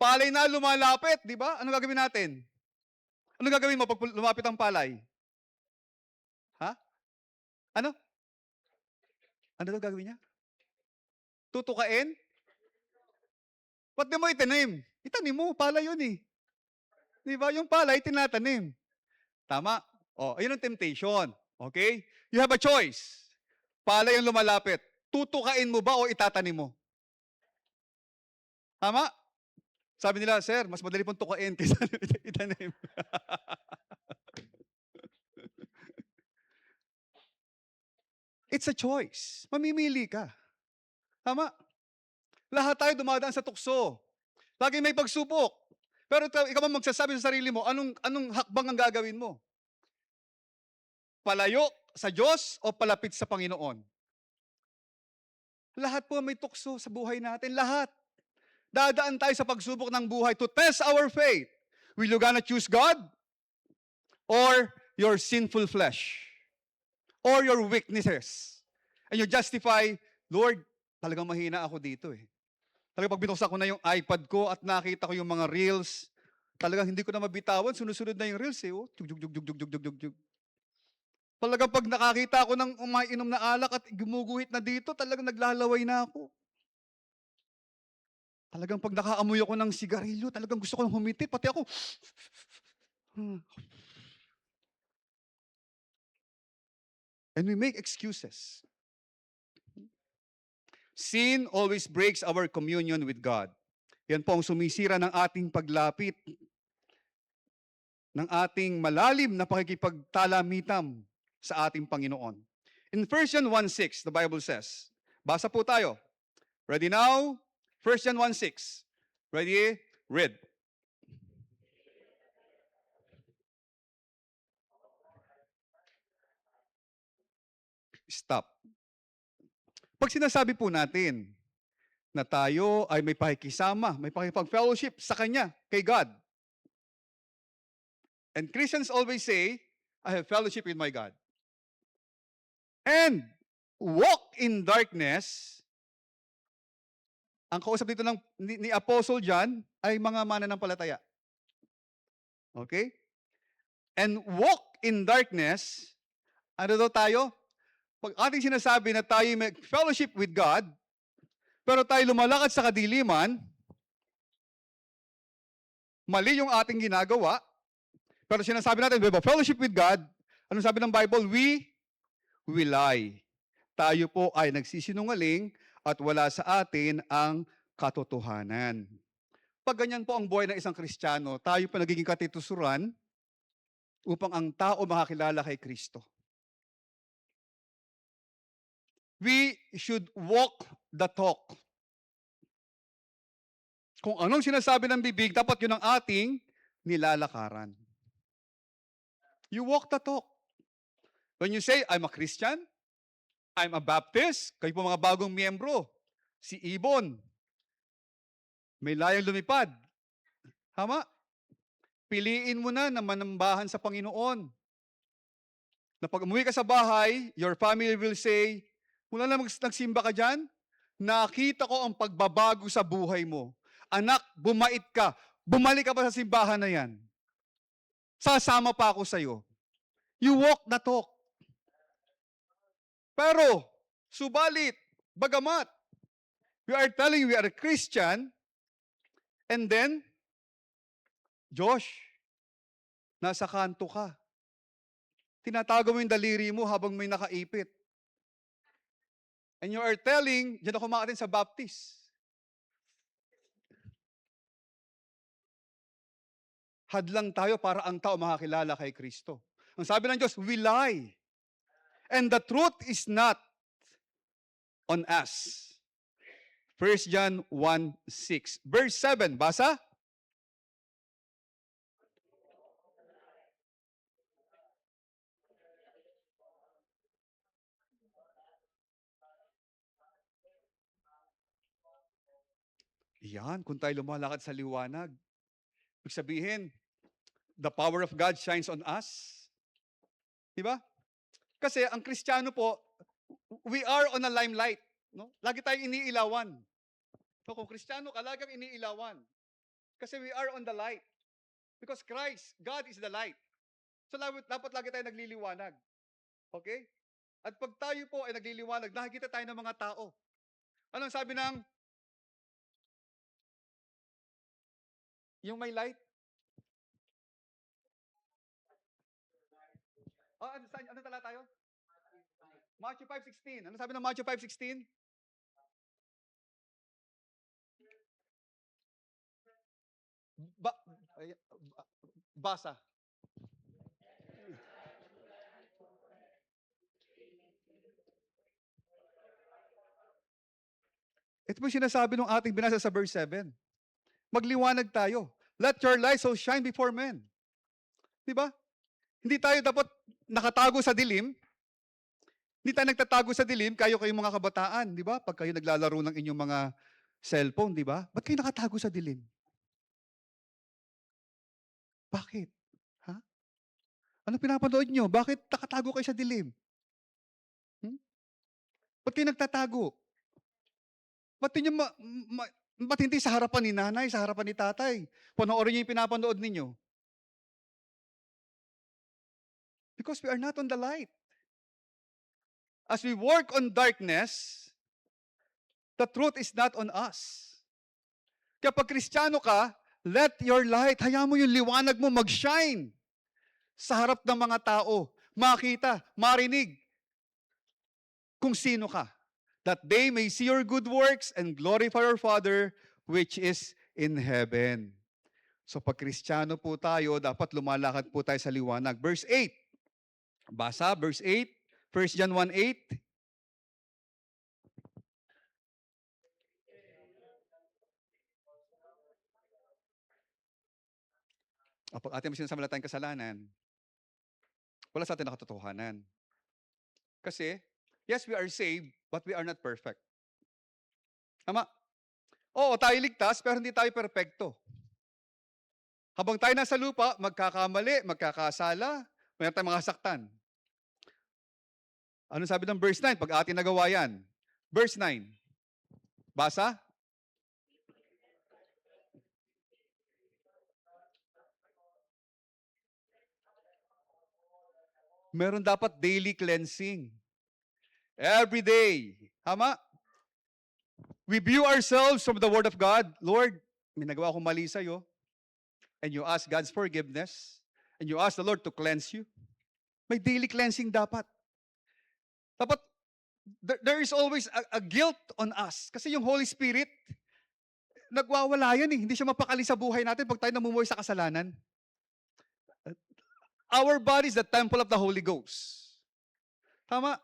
Palay na lumalapit, di ba? Ano gagawin natin? Ano gagawin mo pag lumapit ang palay? Ha? Ano? Ano daw gagawin niya? Tutukain? Ba't di mo itanim? Itanim mo, palay yun eh. Di ba? Yung palay, tinatanim. Tama. Oh, ayun ang temptation. Okay? You have a choice. Palay ang lumalapit. Tutukain mo ba o itatanim mo? Tama? Sabi nila, sir, mas madali pong tukain kaysa itanim. It's a choice. Mamimili ka. Tama? Lahat tayo dumadaan sa tukso. Lagi may pagsubok. Pero ikaw ba magsasabi sa sarili mo, anong hakbang ang gagawin mo? Palayo sa Diyos o palapit sa Panginoon? Lahat po may tukso sa buhay natin. Lahat. Dadaan tayo sa pagsubok ng buhay to test our faith. Will you gonna choose God? Or your sinful flesh? Or your weaknesses? And you justify, Lord, talagang mahina ako dito eh. Talagang pag binuksan ko na yung iPad ko at nakita ko yung mga reels, talagang hindi ko na mabitawan, sunod-sunod na yung reels eh. Oh. Jug, jug, jug, jug, jug, jug, jug, jug. Talagang pag nakakita ako ng umainom na alak at gumuguhit na dito, talagang naglalaway na ako. Talagang pag nakaamoy ako ng sigarilyo, talagang gusto ko nang humiti, pati ako. And we make excuses. Sin always breaks our communion with God. Yan po ang sumisira ng ating paglapit, ng ating malalim na pakikipagtalamitam sa ating Panginoon. In 1 John 1:6, the Bible says, basa po tayo. Ready now? 1 John 1:6. Ready? Read. Stop. Pag sinasabi po natin na tayo ay may pakikisama, may pakipag-fellowship sa Kanya, kay God. And Christians always say, I have fellowship with my God. And walk in darkness, ang kausap dito ni Apostle John ay mga mananampalataya. Okay? And walk in darkness, ano daw tayo? Pag ating sinasabi na tayo may fellowship with God, pero tayo lumalakad sa kadiliman, mali yung ating ginagawa, pero sinasabi natin, we have a fellowship with God, anong sabi ng Bible? We lie. Tayo po ay nagsisinungaling at wala sa atin ang katotohanan. Pag ganyan po ang buhay ng isang Kristiyano, tayo pa nagiging katitusuran upang ang tao makakilala kay Kristo. We should walk the talk. Kung anong sinasabi ng bibig, dapat yun ang ating nilalakaran. You walk the talk. When you say, I'm a Christian, I'm a Baptist, kayo po mga bagong miyembro, si Ibon, may layang lumipad. Tama? Piliin mo na manambahan sa Panginoon. Na pag umuwi ka sa bahay, your family will say, mula na nagsimba ka dyan, nakita ko ang pagbabago sa buhay mo. Anak, bumait ka. Bumalik ka pa sa simbahan na yan. Sasama pa ako sa'yo. You walk the talk. Pero, subalit, bagamat, we are telling we are a Christian, and then, Josh, nasa kanto ka. Tinatago mo yung daliri mo habang may nakaipit. And you are telling, diyan ako makatin sa Baptist. Hadlang tayo para ang tao makakilala kay Kristo. Ang sabi ng Diyos, we lie. And the truth is not on us. 1 John 1:6. Verse 7, basa? Yan, kung tayo lumalakad sa liwanag. Ibig sabihin, the power of God shines on us. Diba? Kasi ang Kristiyano po, we are on a limelight. No? Lagi tayong iniilawan. So kung Kristiyano ka, lagi kang iniilawan. Kasi we are on the light. Because Christ, God is the light. So dapat lagi tayo nagliliwanag. Okay? At pag tayo po ay nagliliwanag, nakikita tayo ng mga tao. Anong sabi ng yung may light? Ano tala tayo? Matthew 5:16. Ano sabi ng Matthew 5:16? Ba, ay, basa. Ito po yung sinasabi ng ating binasa sa verse 7. Magliwanag tayo. Let your light so shine before men. Di ba? Hindi tayo dapat nakatago sa dilim. Hindi tayo nagtatago sa dilim, kayong mga kabataan, di ba? Pag kayo naglalaro ng inyong mga cellphone, di ba? Ba't kayo nakatago sa dilim? Bakit? Ha? Ano pinapanood nyo? Bakit nakatago kayo sa dilim? Ba't kayo nagtatago? Ba't nyo ba't hindi sa harapan ni nanay, sa harapan ni tatay? Panoorin nyo yung pinapanood ninyo. Because we are not on the light. As we work on darkness, the truth is not on us. Kaya pag Kristiyano ka, let your light, hayaan mo yung liwanag mo mag-shine sa harap ng mga tao. Makita, marinig kung sino ka. That they may see your good works and glorify your Father which is in heaven. So pag Kristiyano po tayo, dapat lumalakad po tayo sa liwanag. Verse 8. Basa, verse 8. 1 John 1:8. Pag ating sinasamala tayong kasalanan, wala sa atin na katotohanan. Kasi, yes, we are saved, but we are not perfect. Tama? Oo, tayo ligtas, pero hindi tayo perfecto. Habang tayo nasa lupa, magkakamali, magkakasala, mayroon tayong mga saktan. Ano sabi ng verse 9 pag ating nagawa yan? Verse 9. Basa? Meron dapat daily cleansing. Every day. Tama? We view ourselves from the Word of God. Lord, may nagawa akong mali sa'yo. And you ask God's forgiveness. And you ask the Lord to cleanse you. May daily cleansing dapat. Dapat, there is always a guilt on us. Kasi yung Holy Spirit, nagwawala yan eh. Hindi siya mapakali sa buhay natin pag tayo namumuhay sa kasalanan. Our body is the temple of the Holy Ghost. Tama?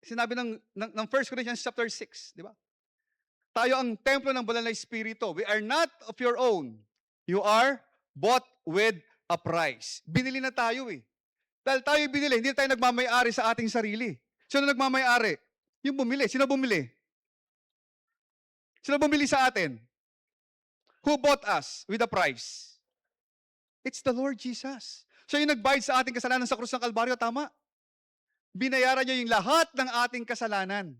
Sinabi ng 1 Corinthians chapter 6, di ba? Tayo ang templo ng banal na Espiritu. We are not of your own. You are bought with a price. Binili na tayo eh. Dahil tayo binili, hindi tayo nagmamayari sa ating sarili. Sino nagmamayari? Yung bumili. Sino bumili? Sino bumili sa atin? Who bought us with a price? It's the Lord Jesus. Siya yung nagbayad sa ating kasalanan sa krus ng Kalbaryo, tama? Binayaran niya yung lahat ng ating kasalanan.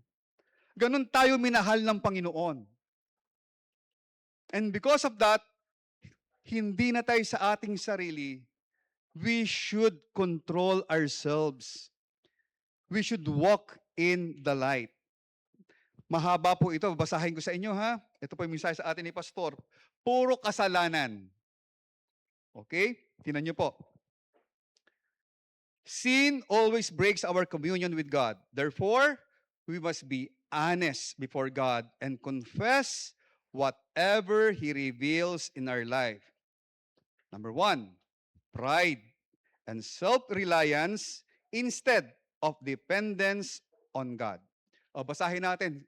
Ganun tayo minahal ng Panginoon. And because of that, hindi na tayo sa ating sarili. We should control ourselves. We should walk in the light. Mahaba po ito. Basahin ko sa inyo ha. Ito po yung mensahe sa atin ni Pastor. Puro kasalanan. Okay? Tingnan niyo po. Sin always breaks our communion with God. Therefore, we must be honest before God and confess whatever He reveals in our life. Number 1, pride and self-reliance instead of dependence on God. O, basahin natin.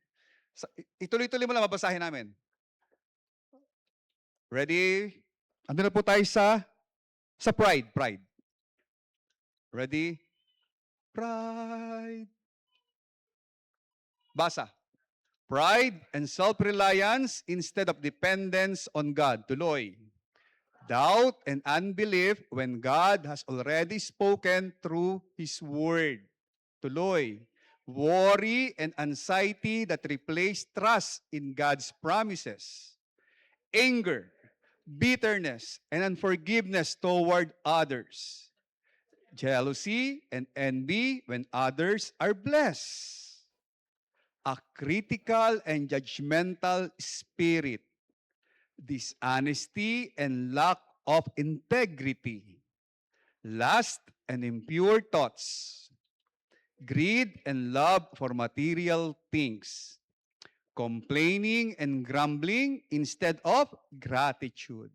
Ituloy-tuloy mo lang, babasahin namin. Ready? Ando na po tayo sa pride. Pride. Ready? Pride. Basa. Pride and self-reliance instead of dependence on God. Tuloy. Doubt and unbelief when God has already spoken through His Word. Tuloy. Worry and anxiety that replace trust in God's promises. Anger, bitterness, and unforgiveness toward others. Jealousy and envy when others are blessed. A critical and judgmental spirit. Dishonesty and lack of integrity. Lust and impure thoughts, greed and love for material things, complaining and grumbling instead of gratitude,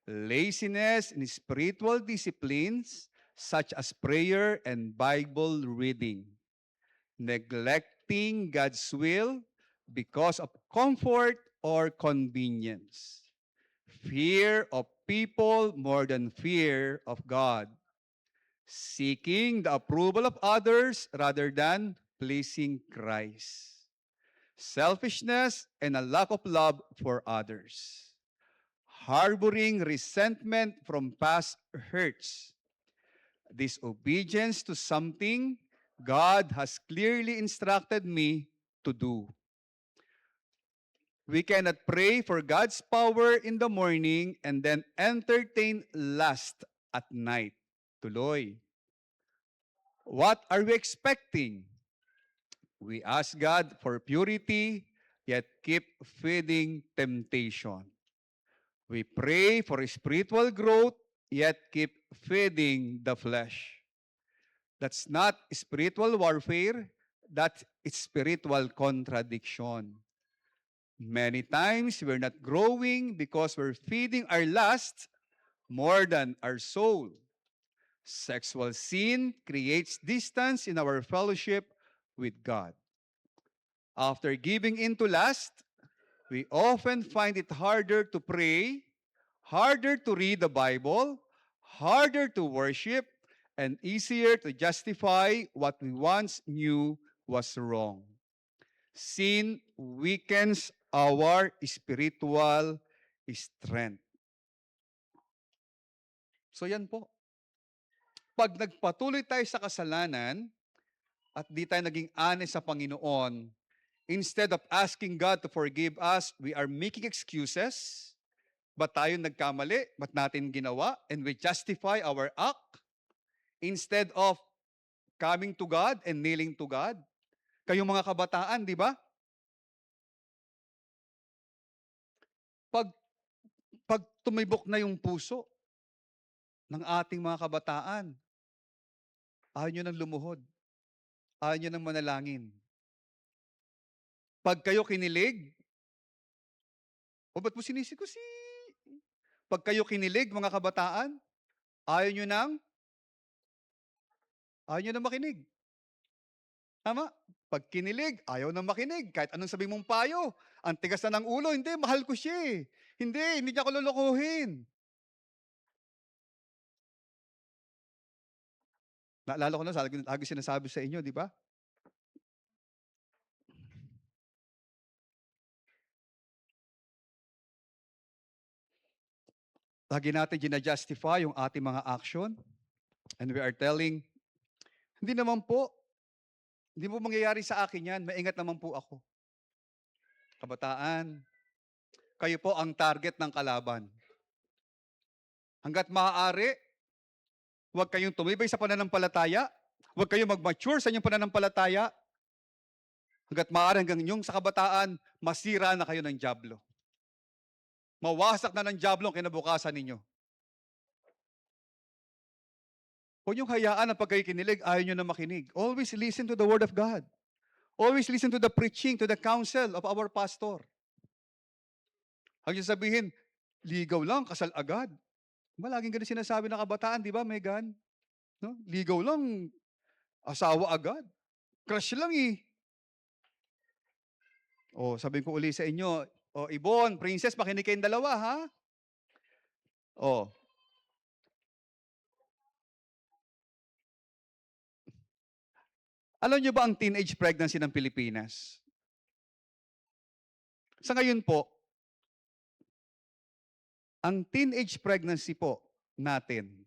laziness in spiritual disciplines such as prayer and Bible reading, neglecting God's will because of comfort or convenience, fear of people more than fear of God, seeking the approval of others rather than pleasing Christ, selfishness and a lack of love for others, harboring resentment from past hurts, disobedience to something God has clearly instructed me to do. We cannot pray for God's power in the morning and then entertain lust at night. Tuloy. What are we expecting? We ask God for purity, yet keep feeding temptation. We pray for spiritual growth, yet keep feeding the flesh. That's not spiritual warfare, that's spiritual contradiction. Many times we're not growing because we're feeding our lust more than our soul. Sexual sin creates distance in our fellowship with God. After giving in to lust, we often find it harder to pray, harder to read the Bible, harder to worship, and easier to justify what we once knew was wrong. Sin weakens our spiritual strength. So yan po. Pag nagpatuloy tayo sa kasalanan at di tayo naging honest sa Panginoon, instead of asking God to forgive us, we are making excuses. Ba't tayo nagkamali? Ba't natin ginawa? And we justify our act instead of coming to God and kneeling to God. Kayong mga kabataan, di ba? Pag, pag tumibok na yung puso ng ating mga kabataan, ayaw nyo nang lumuhod. Ayaw nyo nang manalangin. Pag kayo kinilig, o ba't mo sinisikusi? Pag kayo kinilig, mga kabataan, ayaw nyo nang makinig. Tama? Pag kinilig, ayaw nang makinig. Kahit anong sabi mong payo, ang tigas na ng ulo, hindi, mahal ko siya eh. Hindi niya ako lolokohin. Naalala ko na, lagi sinasabi sa inyo, di ba? Lagi natin gina-justify yung ating mga action. And we are telling, hindi naman po, hindi po mangyayari sa akin yan, maingat naman po ako. Kabataan, kayo po ang target ng kalaban. Hanggat maaari, huwag kayong tumibay sa pananampalataya, huwag kayong mag-mature sa inyong pananampalataya, hanggat maaari hanggang inyong sa kabataan, masira na kayo ng dyablo. Mawasak na ng dyablo ang kinabukasan ninyo. Huwag niyong hayaan na pag kayo kinilig, ayaw niyo na makinig. Always listen to the Word of God. Always listen to the preaching, to the counsel of our pastor. Huwag niyo sabihin, ligaw lang, kasal agad. Laging ganun sinasabi ng kabataan, di ba, Megan? No? Ligaw lang, asawa agad. Crush lang eh. O, sabihin ko uli sa inyo, o, Ibon, Princess, makinig kayong dalawa, ha? O. Alam niyo ba ang teenage pregnancy ng Pilipinas? Sa ngayon po, ang teenage pregnancy po natin,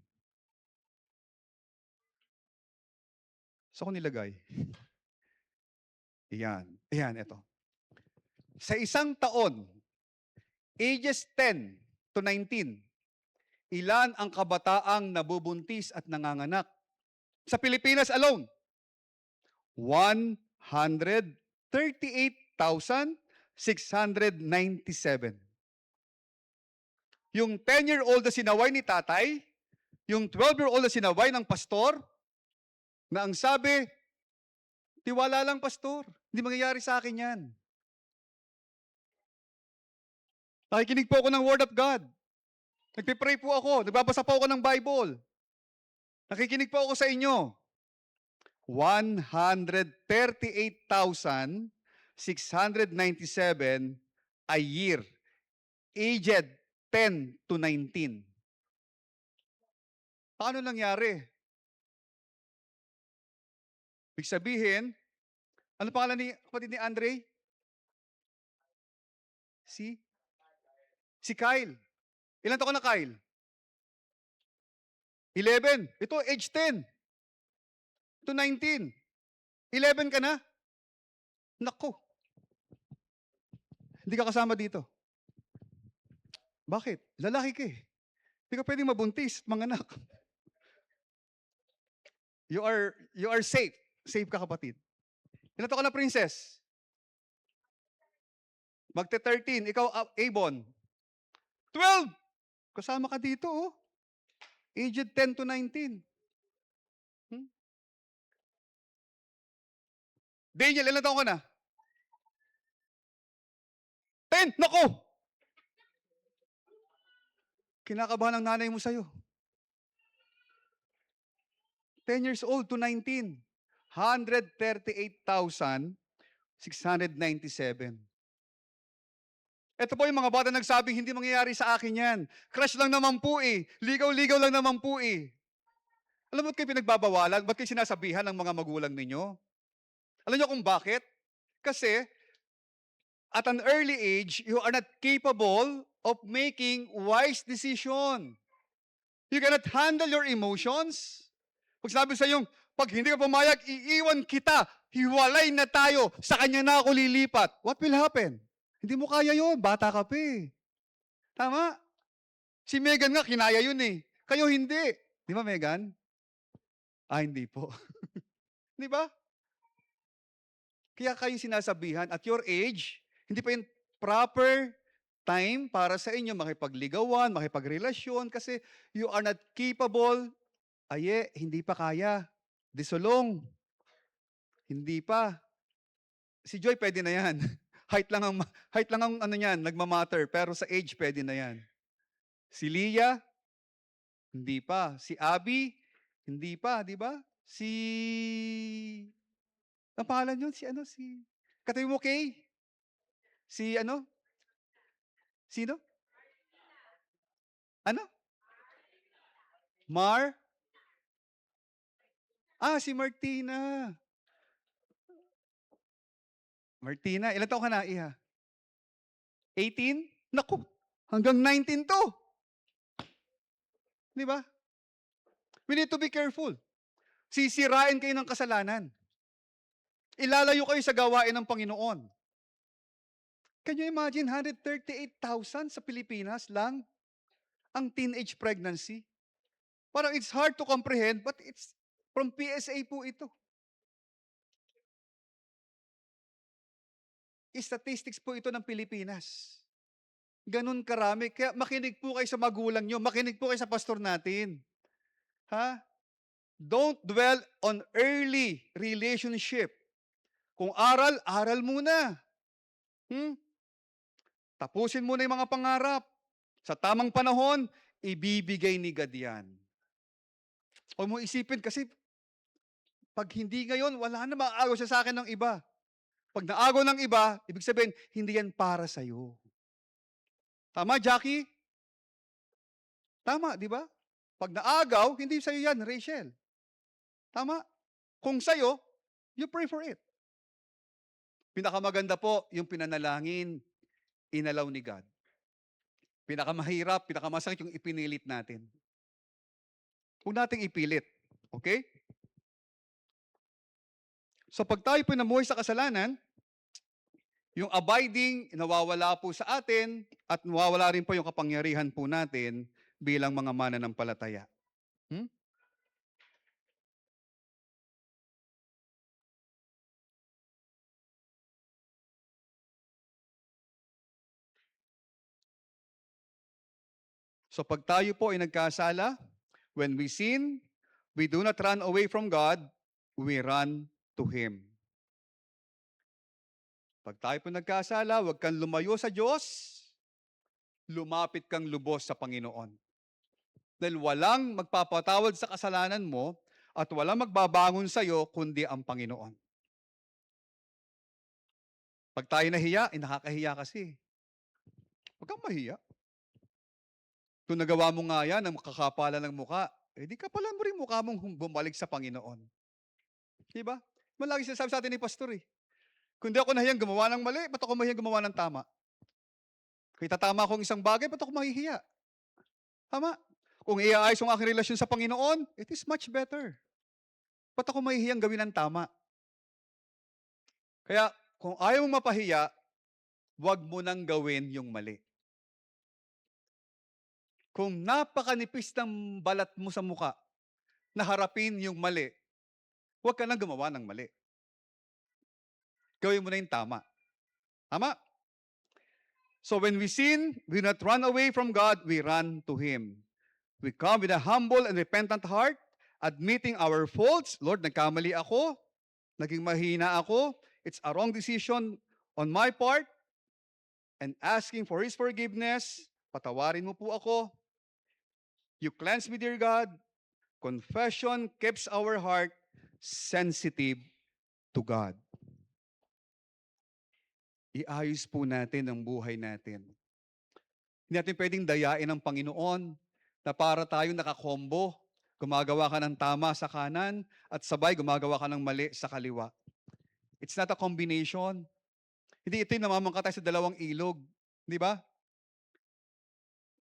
saan ko nilagay? Ayan, ito. Sa isang taon, ages 10 to 19, ilan ang kabataang nabubuntis at nanganganak? Sa Pilipinas alone, 138,697. Yung 10-year-old na sinaway ni tatay, Yung 12-year-old na sinaway ng pastor, na ang sabi, tiwala lang pastor, hindi mangyayari sa akin yan. Nakikinig po ako ng Word of God. Nagpipray po ako, nagbabasa po ako ng Bible. Nakikinig po ako sa inyo. 138,697 a year, aged 10 to 19. Paano nangyari? Ibig sabihin, ano pangalan ni kapatid ni Andre? Si Kyle. Ilan taon na Kyle? 11. Ito, age 10 to 19. 11 ka na? Nako, hindi ka kasama dito. Bakit? Lalaki ka eh. Hindi ka pwedeng mabuntis, manganak. You are safe. Safe ka kapatid. Ilan taon ka na princess? Magte-13. Ikaw, Avon. 12! Kasama ka dito oh. Aged 10 to 19. Daniel, ilan taon ka na? 10! Nako! Kinakabahan ang nanay mo sa'yo. 10 years old to 19. 138,697. Ito po yung mga bata nagsabing, hindi mangyayari sa akin yan. Crush lang naman po eh. Ligaw-ligaw lang naman po eh. Alam mo ba't kayo pinagbabawalan? Ba't kayo sinasabihan ng mga magulang ninyo? Alam niyo kung bakit? Kasi, at an early age, you are not capable of making wise decision. You cannot handle your emotions. Pag sabi sa iyo, pag hindi ka pumayag, iiwan kita. Hiwalay na tayo. Sa kanya na ako lilipat. What will happen? Hindi mo kaya yun. Bata ka pa eh. Tama? Si Megan nga, kinaya yun eh. Kayo hindi. Di ba, Megan? Hindi po. Di ba? Kaya kayo sinasabihan, at your age, hindi pa yung proper time para sa inyo makipagligawan, makipagrelasyon, kasi you are not capable. Hindi pa kaya. Disulong. Hindi pa. Si Joy pwede na yan. height lang ang ano niyan, nagmamatter, pero sa age pwede na yan. Si Leah, hindi pa. Si Abby, hindi pa, di ba? Ang pangalan yun? Katabi mo Kay? Sino? Ano? Si Martina. Martina, ilan taon ka na, Iha? 18? Naku, hanggang 19 to. Di ba? We need to be careful. Sisirain kayo ng kasalanan. Ilalayo kayo sa gawain ng Panginoon. Can you imagine, 138,000 sa Pilipinas lang ang teenage pregnancy? Parang it's hard to comprehend, but it's from PSA po ito. Statistics po ito ng Pilipinas. Ganun karami. Kaya makinig po kayo sa magulang nyo. Makinig po kayo sa pastor natin. Ha? Don't dwell on early relationship. Kung aral muna. Tapusin muna yung mga pangarap. Sa tamang panahon, ibibigay ni God yan. Huwag mo isipin kasi pag hindi ngayon, wala na maaagaw siya sa akin ng iba. Pag naagaw ng iba, ibig sabihin, hindi yan para sa'yo. Tama, Jackie? Tama, di ba? Pag naagaw, hindi sa'yo yan, Rachel. Tama? Kung sa'yo, you pray for it. Pinakamaganda po, yung pinanalangin, inalaw ni God. Pinakamahirap, pinakamasakit yung ipinilit natin. Huwag nating ipilit. Okay? So pag tayo po namuhay sa kasalanan, yung abiding, nawawala po sa atin at nawawala rin po yung kapangyarihan po natin bilang mga mananampalataya. So pag tayo po ay nagkasala, When we sin, we do not run away from God, we run to Him. Pag tayo po nagkasala, huwag kang lumayo sa Diyos, lumapit kang lubos sa Panginoon. Dahil walang magpapatawad sa kasalanan mo at walang magbabangon sa iyo kundi ang Panginoon. Pag tayo nahiya, nakakahiya kasi. Huwag kang mahiya. Kung nagawa mo nga yan, ang kakapalan ng muka, di kapalan mo rin mukha mong bumalik sa Panginoon. Di ba? Malagi sinasabi sa atin ni Pastor kung di ako nahiyang gumawa ng mali, ba't ako mahiyang gumawa ng tama? Kung itatama akong isang bagay, ba't ako mahihiya? Tama. Kung iaayos ang aking relasyon sa Panginoon, it is much better. Ba't ako mahihiyang gawin ng tama? Kaya, kung ayaw mong mapahiya, huwag mo nang gawin yung mali. Kung napakanipis ng balat mo sa muka, na harapin yung mali, huwag ka nang gumawa ng mali. Gawin mo na yung tama. Tama? So when we sin, we not run away from God, we run to Him. We come with a humble and repentant heart, admitting our faults. Lord, nagkamali ako, naging mahina ako, it's a wrong decision on my part, and asking for His forgiveness, patawarin mo po ako. You cleanse me, dear God. Confession keeps our heart sensitive to God. Iayos po natin ang buhay natin. Hindi natin pwedeng dayain ng Panginoon na para tayong nakakombo, gumagawa ka ng tama sa kanan at sabay gumagawa ka ng mali sa kaliwa. It's not a combination. Hindi ito yung namamangka tayo sa dalawang ilog. Di ba?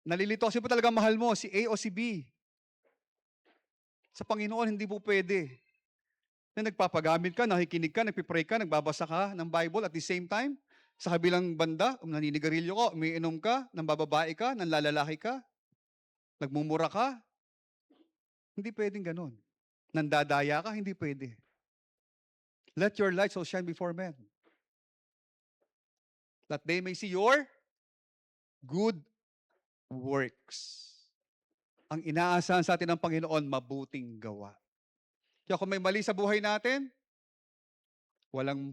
Nalilito kasi po talaga mahal mo, si A o si B. Sa Panginoon, hindi po pwede. Na nagpapagamit ka, nakikinig ka, nagpipray ka, nagbabasa ka ng Bible at the same time, sa kabilang banda, naninigarilyo ka, umiinom ka, nambababae ka, nanlalalaki ka, nagmumura ka. Hindi pwedeng ganun. Nandadaya ka, hindi pwede. Let your light so shine before men, that they may see your good works. Ang inaasahan sa atin ng Panginoon, mabuting gawa. Kaya kung may mali sa buhay natin, walang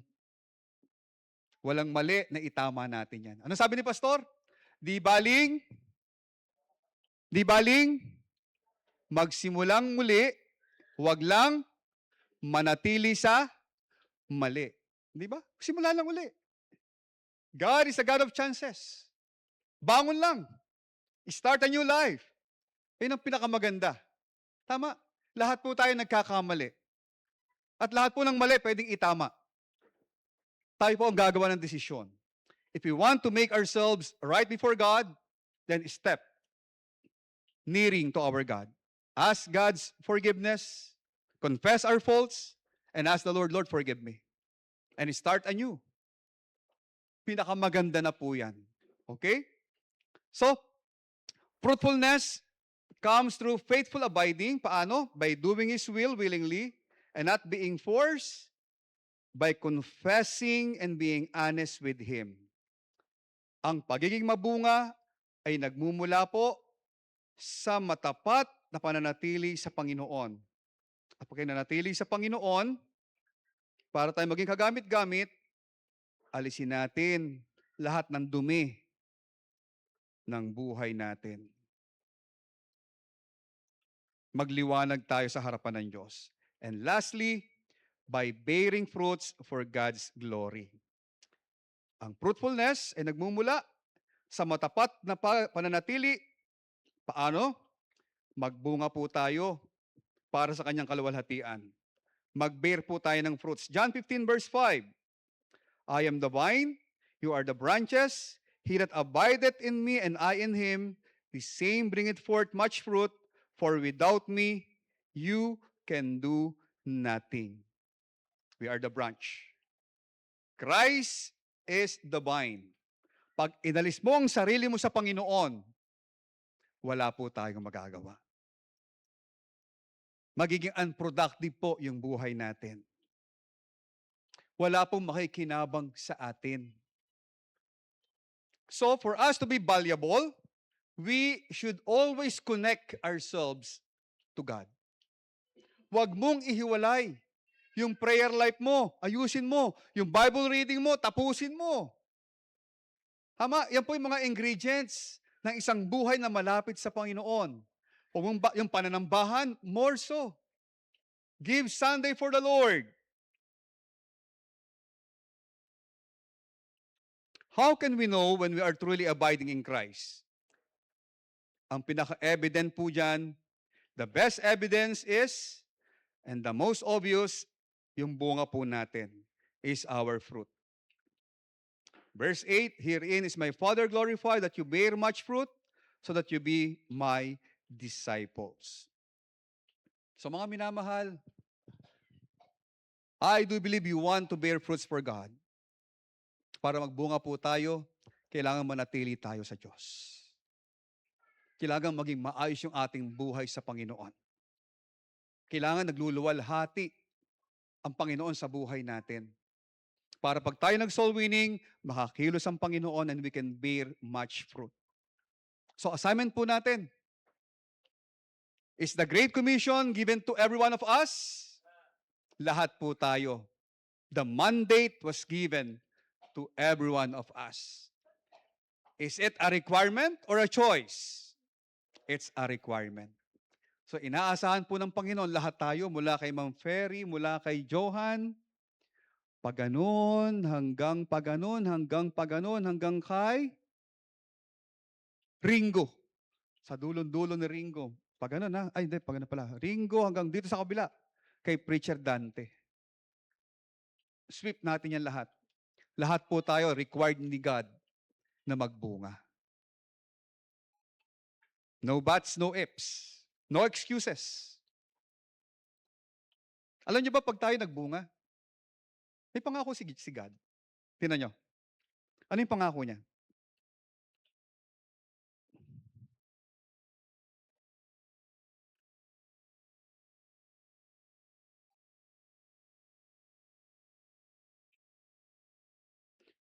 mali na itama natin yan. Ano sabi ni Pastor? Di baling magsimulang muli, wag lang manatili sa mali. Di ba? Simula lang uli. God is a God of chances. Bangon lang. Start a new life. Yun ang pinakamaganda. Tama. Lahat po tayo nagkakamali. At lahat po ng mali pwedeng itama. Tayo po ang gagawa ng desisyon. If we want to make ourselves right before God, then step nearing to our God. Ask God's forgiveness, confess our faults, and ask the Lord, Lord, forgive me. And start anew. Pinakamaganda na po yan. Okay? So, fruitfulness comes through faithful abiding. Paano? By doing His will willingly and not being forced, by confessing and being honest with Him. Ang pagiging mabunga ay nagmumula po sa matapat na pananatili sa Panginoon. At pag nanatili sa Panginoon, para tayo maging kagamit-gamit, alisin natin lahat ng dumi ng buhay natin. Magliwanag tayo sa harapan ng Diyos. And lastly, by bearing fruits for God's glory. Ang fruitfulness ay nagmumula sa matapat na pananatili. Paano? Magbunga po tayo para sa kanyang kaluwalhatian. Mag-bear po tayo ng fruits. John 15 verse 5. I am the vine, you are the branches. He that abideth in me and I in him, the same bringeth forth much fruit, for without me you can do nothing. We are the branch. Christ is the vine. Pag inalis mo ang sarili mo sa Panginoon, wala po tayong magagawa. Magiging unproductive po yung buhay natin. Wala pong makikinabang sa atin. So for us to be valuable, we should always connect ourselves to God. Huwag mong ihiwalay. Yung prayer life mo, ayusin mo. Yung Bible reading mo, tapusin mo. Tama, yan po yung mga ingredients ng isang buhay na malapit sa Panginoon. Yung pananambahan, more so. Give Sunday for the Lord. How can we know when we are truly abiding in Christ? Ang pinaka-evident po dyan, the best evidence is, and the most obvious, yung bunga po natin, is our fruit. Verse 8, herein is my Father glorified that you bear much fruit, so that you be my disciples. So mga minamahal, I do believe you want to bear fruits for God. Para magbunga po tayo, kailangan manatili tayo sa Diyos. Kailangan maging maayos yung ating buhay sa Panginoon. Kailangan nagluluwalhati ang Panginoon sa buhay natin. Para pag tayo nag-soul winning, makakilos ang Panginoon and we can bear much fruit. So assignment po natin is the Great Commission given to every one of us. Lahat po tayo. The mandate was given to every one of us. Is it a requirement or a choice? It's a requirement. So inaasahan po ng Panginoon lahat tayo, mula kay Ma'am Ferry, mula kay Johan, paganon, hanggang paganon, hanggang paganon, hanggang kay Ringo. Sa dulon-dulo ni Ringo. Paganon ha? Ay, hindi, paganon pala. Ringo hanggang dito sa kabila. Kay Preacher Dante. Sweep natin yan lahat. Lahat po tayo required ni God na magbunga. No buts, no ifs. No excuses. Alam niyo ba pag tayo nagbunga, may pangako si God. Tingnan niyo. Ano yung pangako niya?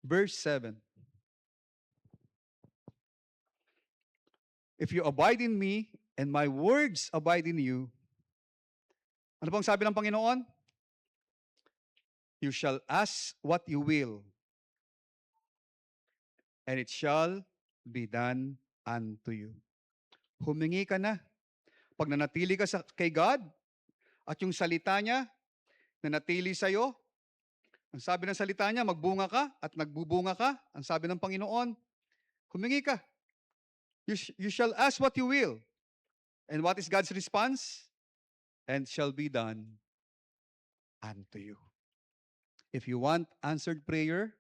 Verse 7. If you abide in me and my words abide in you, ano bang sabi ng Panginoon? You shall ask what you will, and it shall be done unto you. Humingi ka na. Pag nanatili ka kay God, at yung salita niya, nanatili sa'yo, ang sabi ng salita niya, magbunga ka at nagbubunga ka, ang sabi ng Panginoon, humingi ka. You shall ask what you will. And what is God's response? And shall be done unto you. If you want answered prayer,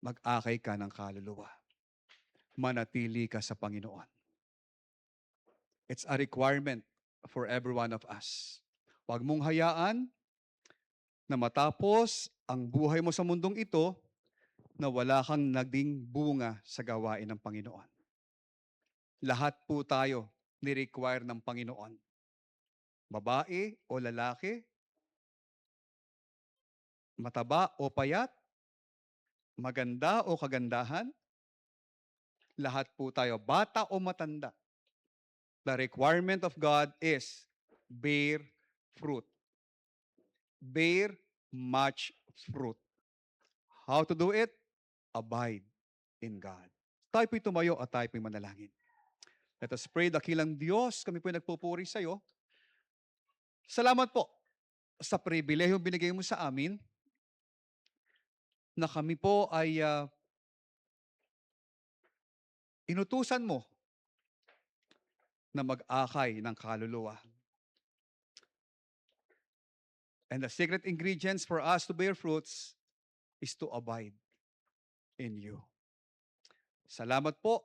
mag-akay ka ng kaluluwa. Manatili ka sa Panginoon. It's a requirement for every one of us. Huwag mong hayaan na matapos ang buhay mo sa mundong ito na wala kang naging bunga sa gawain ng Panginoon. Lahat po tayo ni-require ng Panginoon. Babae o lalaki, mataba o payat, maganda o kagandahan, lahat po tayo, bata o matanda. The requirement of God is bear fruit. Bear much fruit. How to do it? Abide in God. Tayo po'y tumayo at tayo po'y manalangin. Let us pray. Dakilang Diyos, kami po'y nagpupuri sa iyo. Salamat po sa pribilehyo binigay mo sa amin na kami po ay inutusan mo na mag-akay ng kaluluwa. And the secret ingredients for us to bear fruits is to abide in you. Salamat po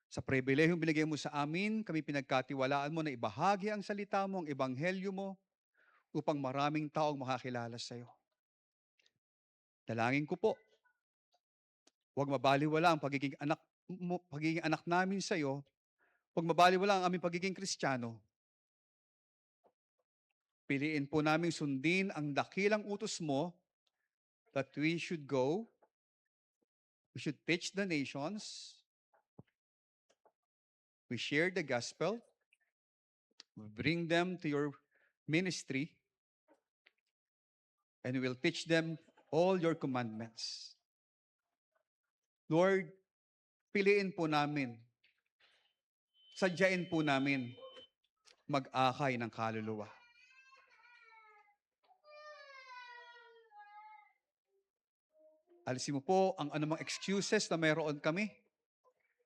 sa pribilehyo binigay mo sa amin. Kami pinagkatiwalaan mo na ibahagi ang salita mo, ang ebanghelyo mo, upang maraming taong makakilala sa iyo. Dalangin ko po, huwag mabaliwala ang pagiging anak namin sa iyo. Huwag mabaliwala ang aming pagiging Kristiyano. Piliin po namin sundin ang dakilang utos mo that we should go, we should teach the nations, we share the gospel, we bring them to your ministry, and we will teach them all your commandments. Lord, piliin po namin, sadyain po namin mag-akay ng kaluluwa. Alisin mo po ang anumang excuses na mayroon kami.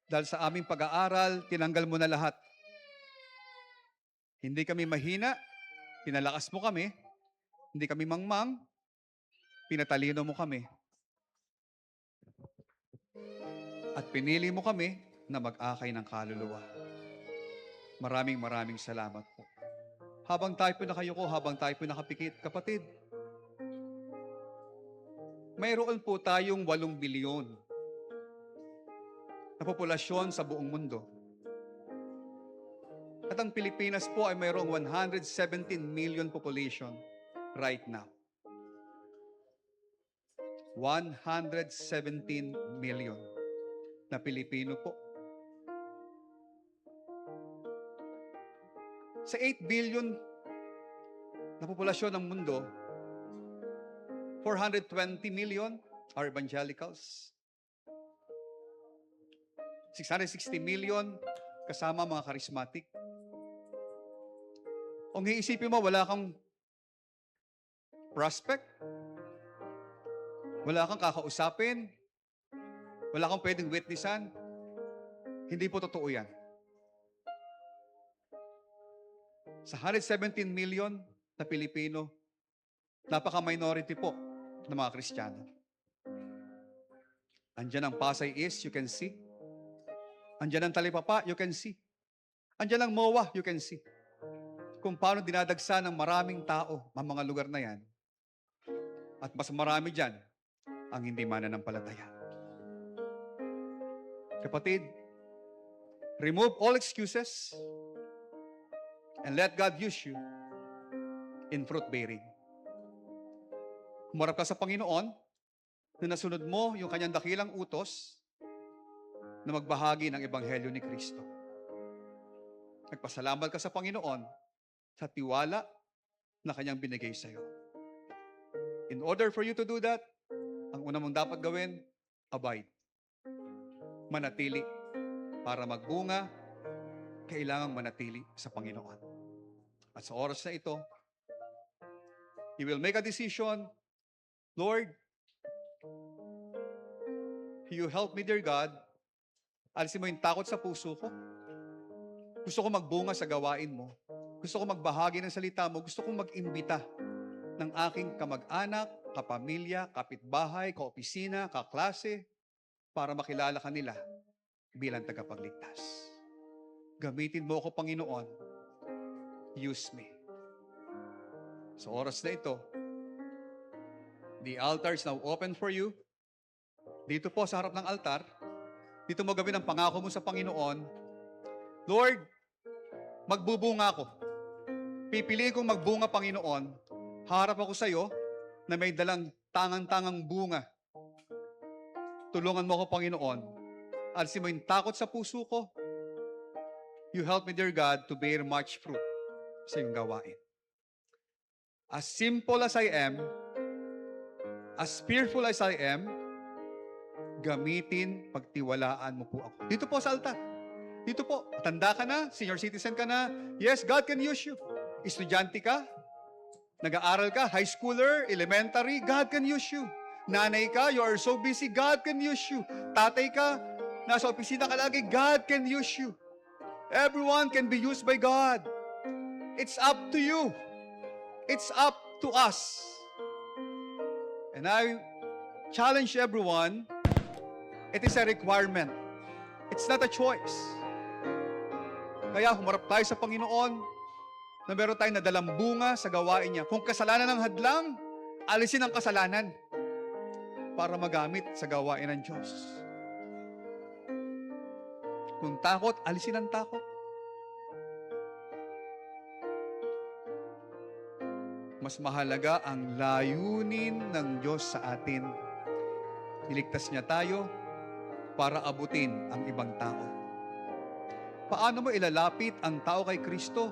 Dahil sa aming pag-aaral, tinanggal mo na lahat. Hindi kami mahina, pinalakas mo kami. Hindi kami mangmang, pinatalino mo kami. At pinili mo kami na mag-akay ng kaluluwa. Maraming salamat po. Habang tayo po nakayuko, habang tayo po nakapikit, kapatid, mayroon po tayong 8 bilyon na populasyon sa buong mundo. At ang Pilipinas po ay mayroong 117 million population right now. 117 million na Pilipino po. Sa 8 billion na populasyon ng mundo, 420 million are evangelicals. 660 million kasama mga charismatic. Kung iisipin mo, wala kang prospect, wala kang kakausapin, wala kang pwedeng witnessan, hindi po totoo yan. Sa 117 million na Pilipino, napaka-minority po ng mga Kristiyano. Andiyan ang Pasay East, you can see. Andiyan ang Talipapa, you can see. Andiyan ang MOA, you can see. Kung paano dinadagsa ng maraming tao ang mga lugar na yan. At mas marami dyan ang hindi mananampalataya. Kapatid, remove all excuses and let God use you in fruit bearing. Humarap ka sa Panginoon na nasunod mo yung kanyang dakilang utos na magbahagi ng Ebanghelyo ni Kristo. Nagpasalamat ka sa Panginoon sa tiwala na kanyang binigay sa iyo. In order for you to do that, ang una mong dapat gawin, abide. Manatili. Para magbunga, kailangang manatili sa Panginoon. At sa oras na ito, you will make a decision, Lord, you help me, dear God. Alisin mo yung takot sa puso ko. Gusto ko magbunga sa gawain mo. Gusto ko magbahagi ng salita mo. Gusto kong mag-imbita ng aking kamag-anak, kapamilya, kapitbahay, kaopisina, kaklase, para makilala ka nila bilang tagapagligtas. Gamitin mo ako, Panginoon. Use me. Sa oras na ito, the altar is now open for you. Dito po sa harap ng altar, dito mo gawin ang pangako mo sa Panginoon. Lord, magbubunga ako. Pipiliin kong magbunga, Panginoon. Harap ako sa iyo na may dalang tangang-tangang bunga. Tulungan mo ako, Panginoon. Alisin mo yung takot sa puso ko. You help me, dear God, to bear much fruit sa iyong gawain. As simple as I am, as fearful as I am, gamitin, pagtiwalaan mo po ako. Dito po sa altar. Dito po. Tanda ka na, senior citizen ka na. Yes, God can use you. Estudyante ka, nag-aaral ka, high schooler, elementary, God can use you. Nanay ka, you are so busy, God can use you. Tatay ka, nasa opisina ka lagi, God can use you. Everyone can be used by God. It's up to you. It's up to us. And I challenge everyone, it is a requirement. It's not a choice. Kaya humarap tayo sa Panginoon na meron tayong nadalang bunga sa gawain niya. Kung kasalanan ng hadlang, alisin ang kasalanan para magamit sa gawain ng Diyos. Kung takot, alisin ang takot. Mas mahalaga ang layunin ng Diyos sa atin. Niligtas niya tayo para abutin ang ibang tao. Paano mo ilalapit ang tao kay Kristo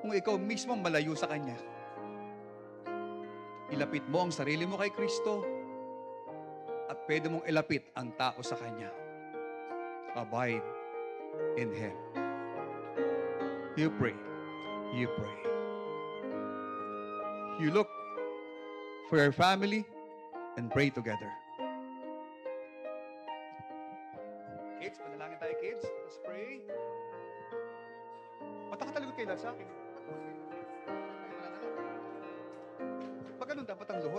kung ikaw mismo malayo sa Kanya? Ilapit mo ang sarili mo kay Kristo at pwede mong ilapit ang tao sa Kanya. Abide in Him. You pray. You pray. You look for your family and pray together. Kids, manalangin tayo, kids. Let's pray. Patakatalagod kayo lang sa akin. Pag ganun, dapat ang luhod.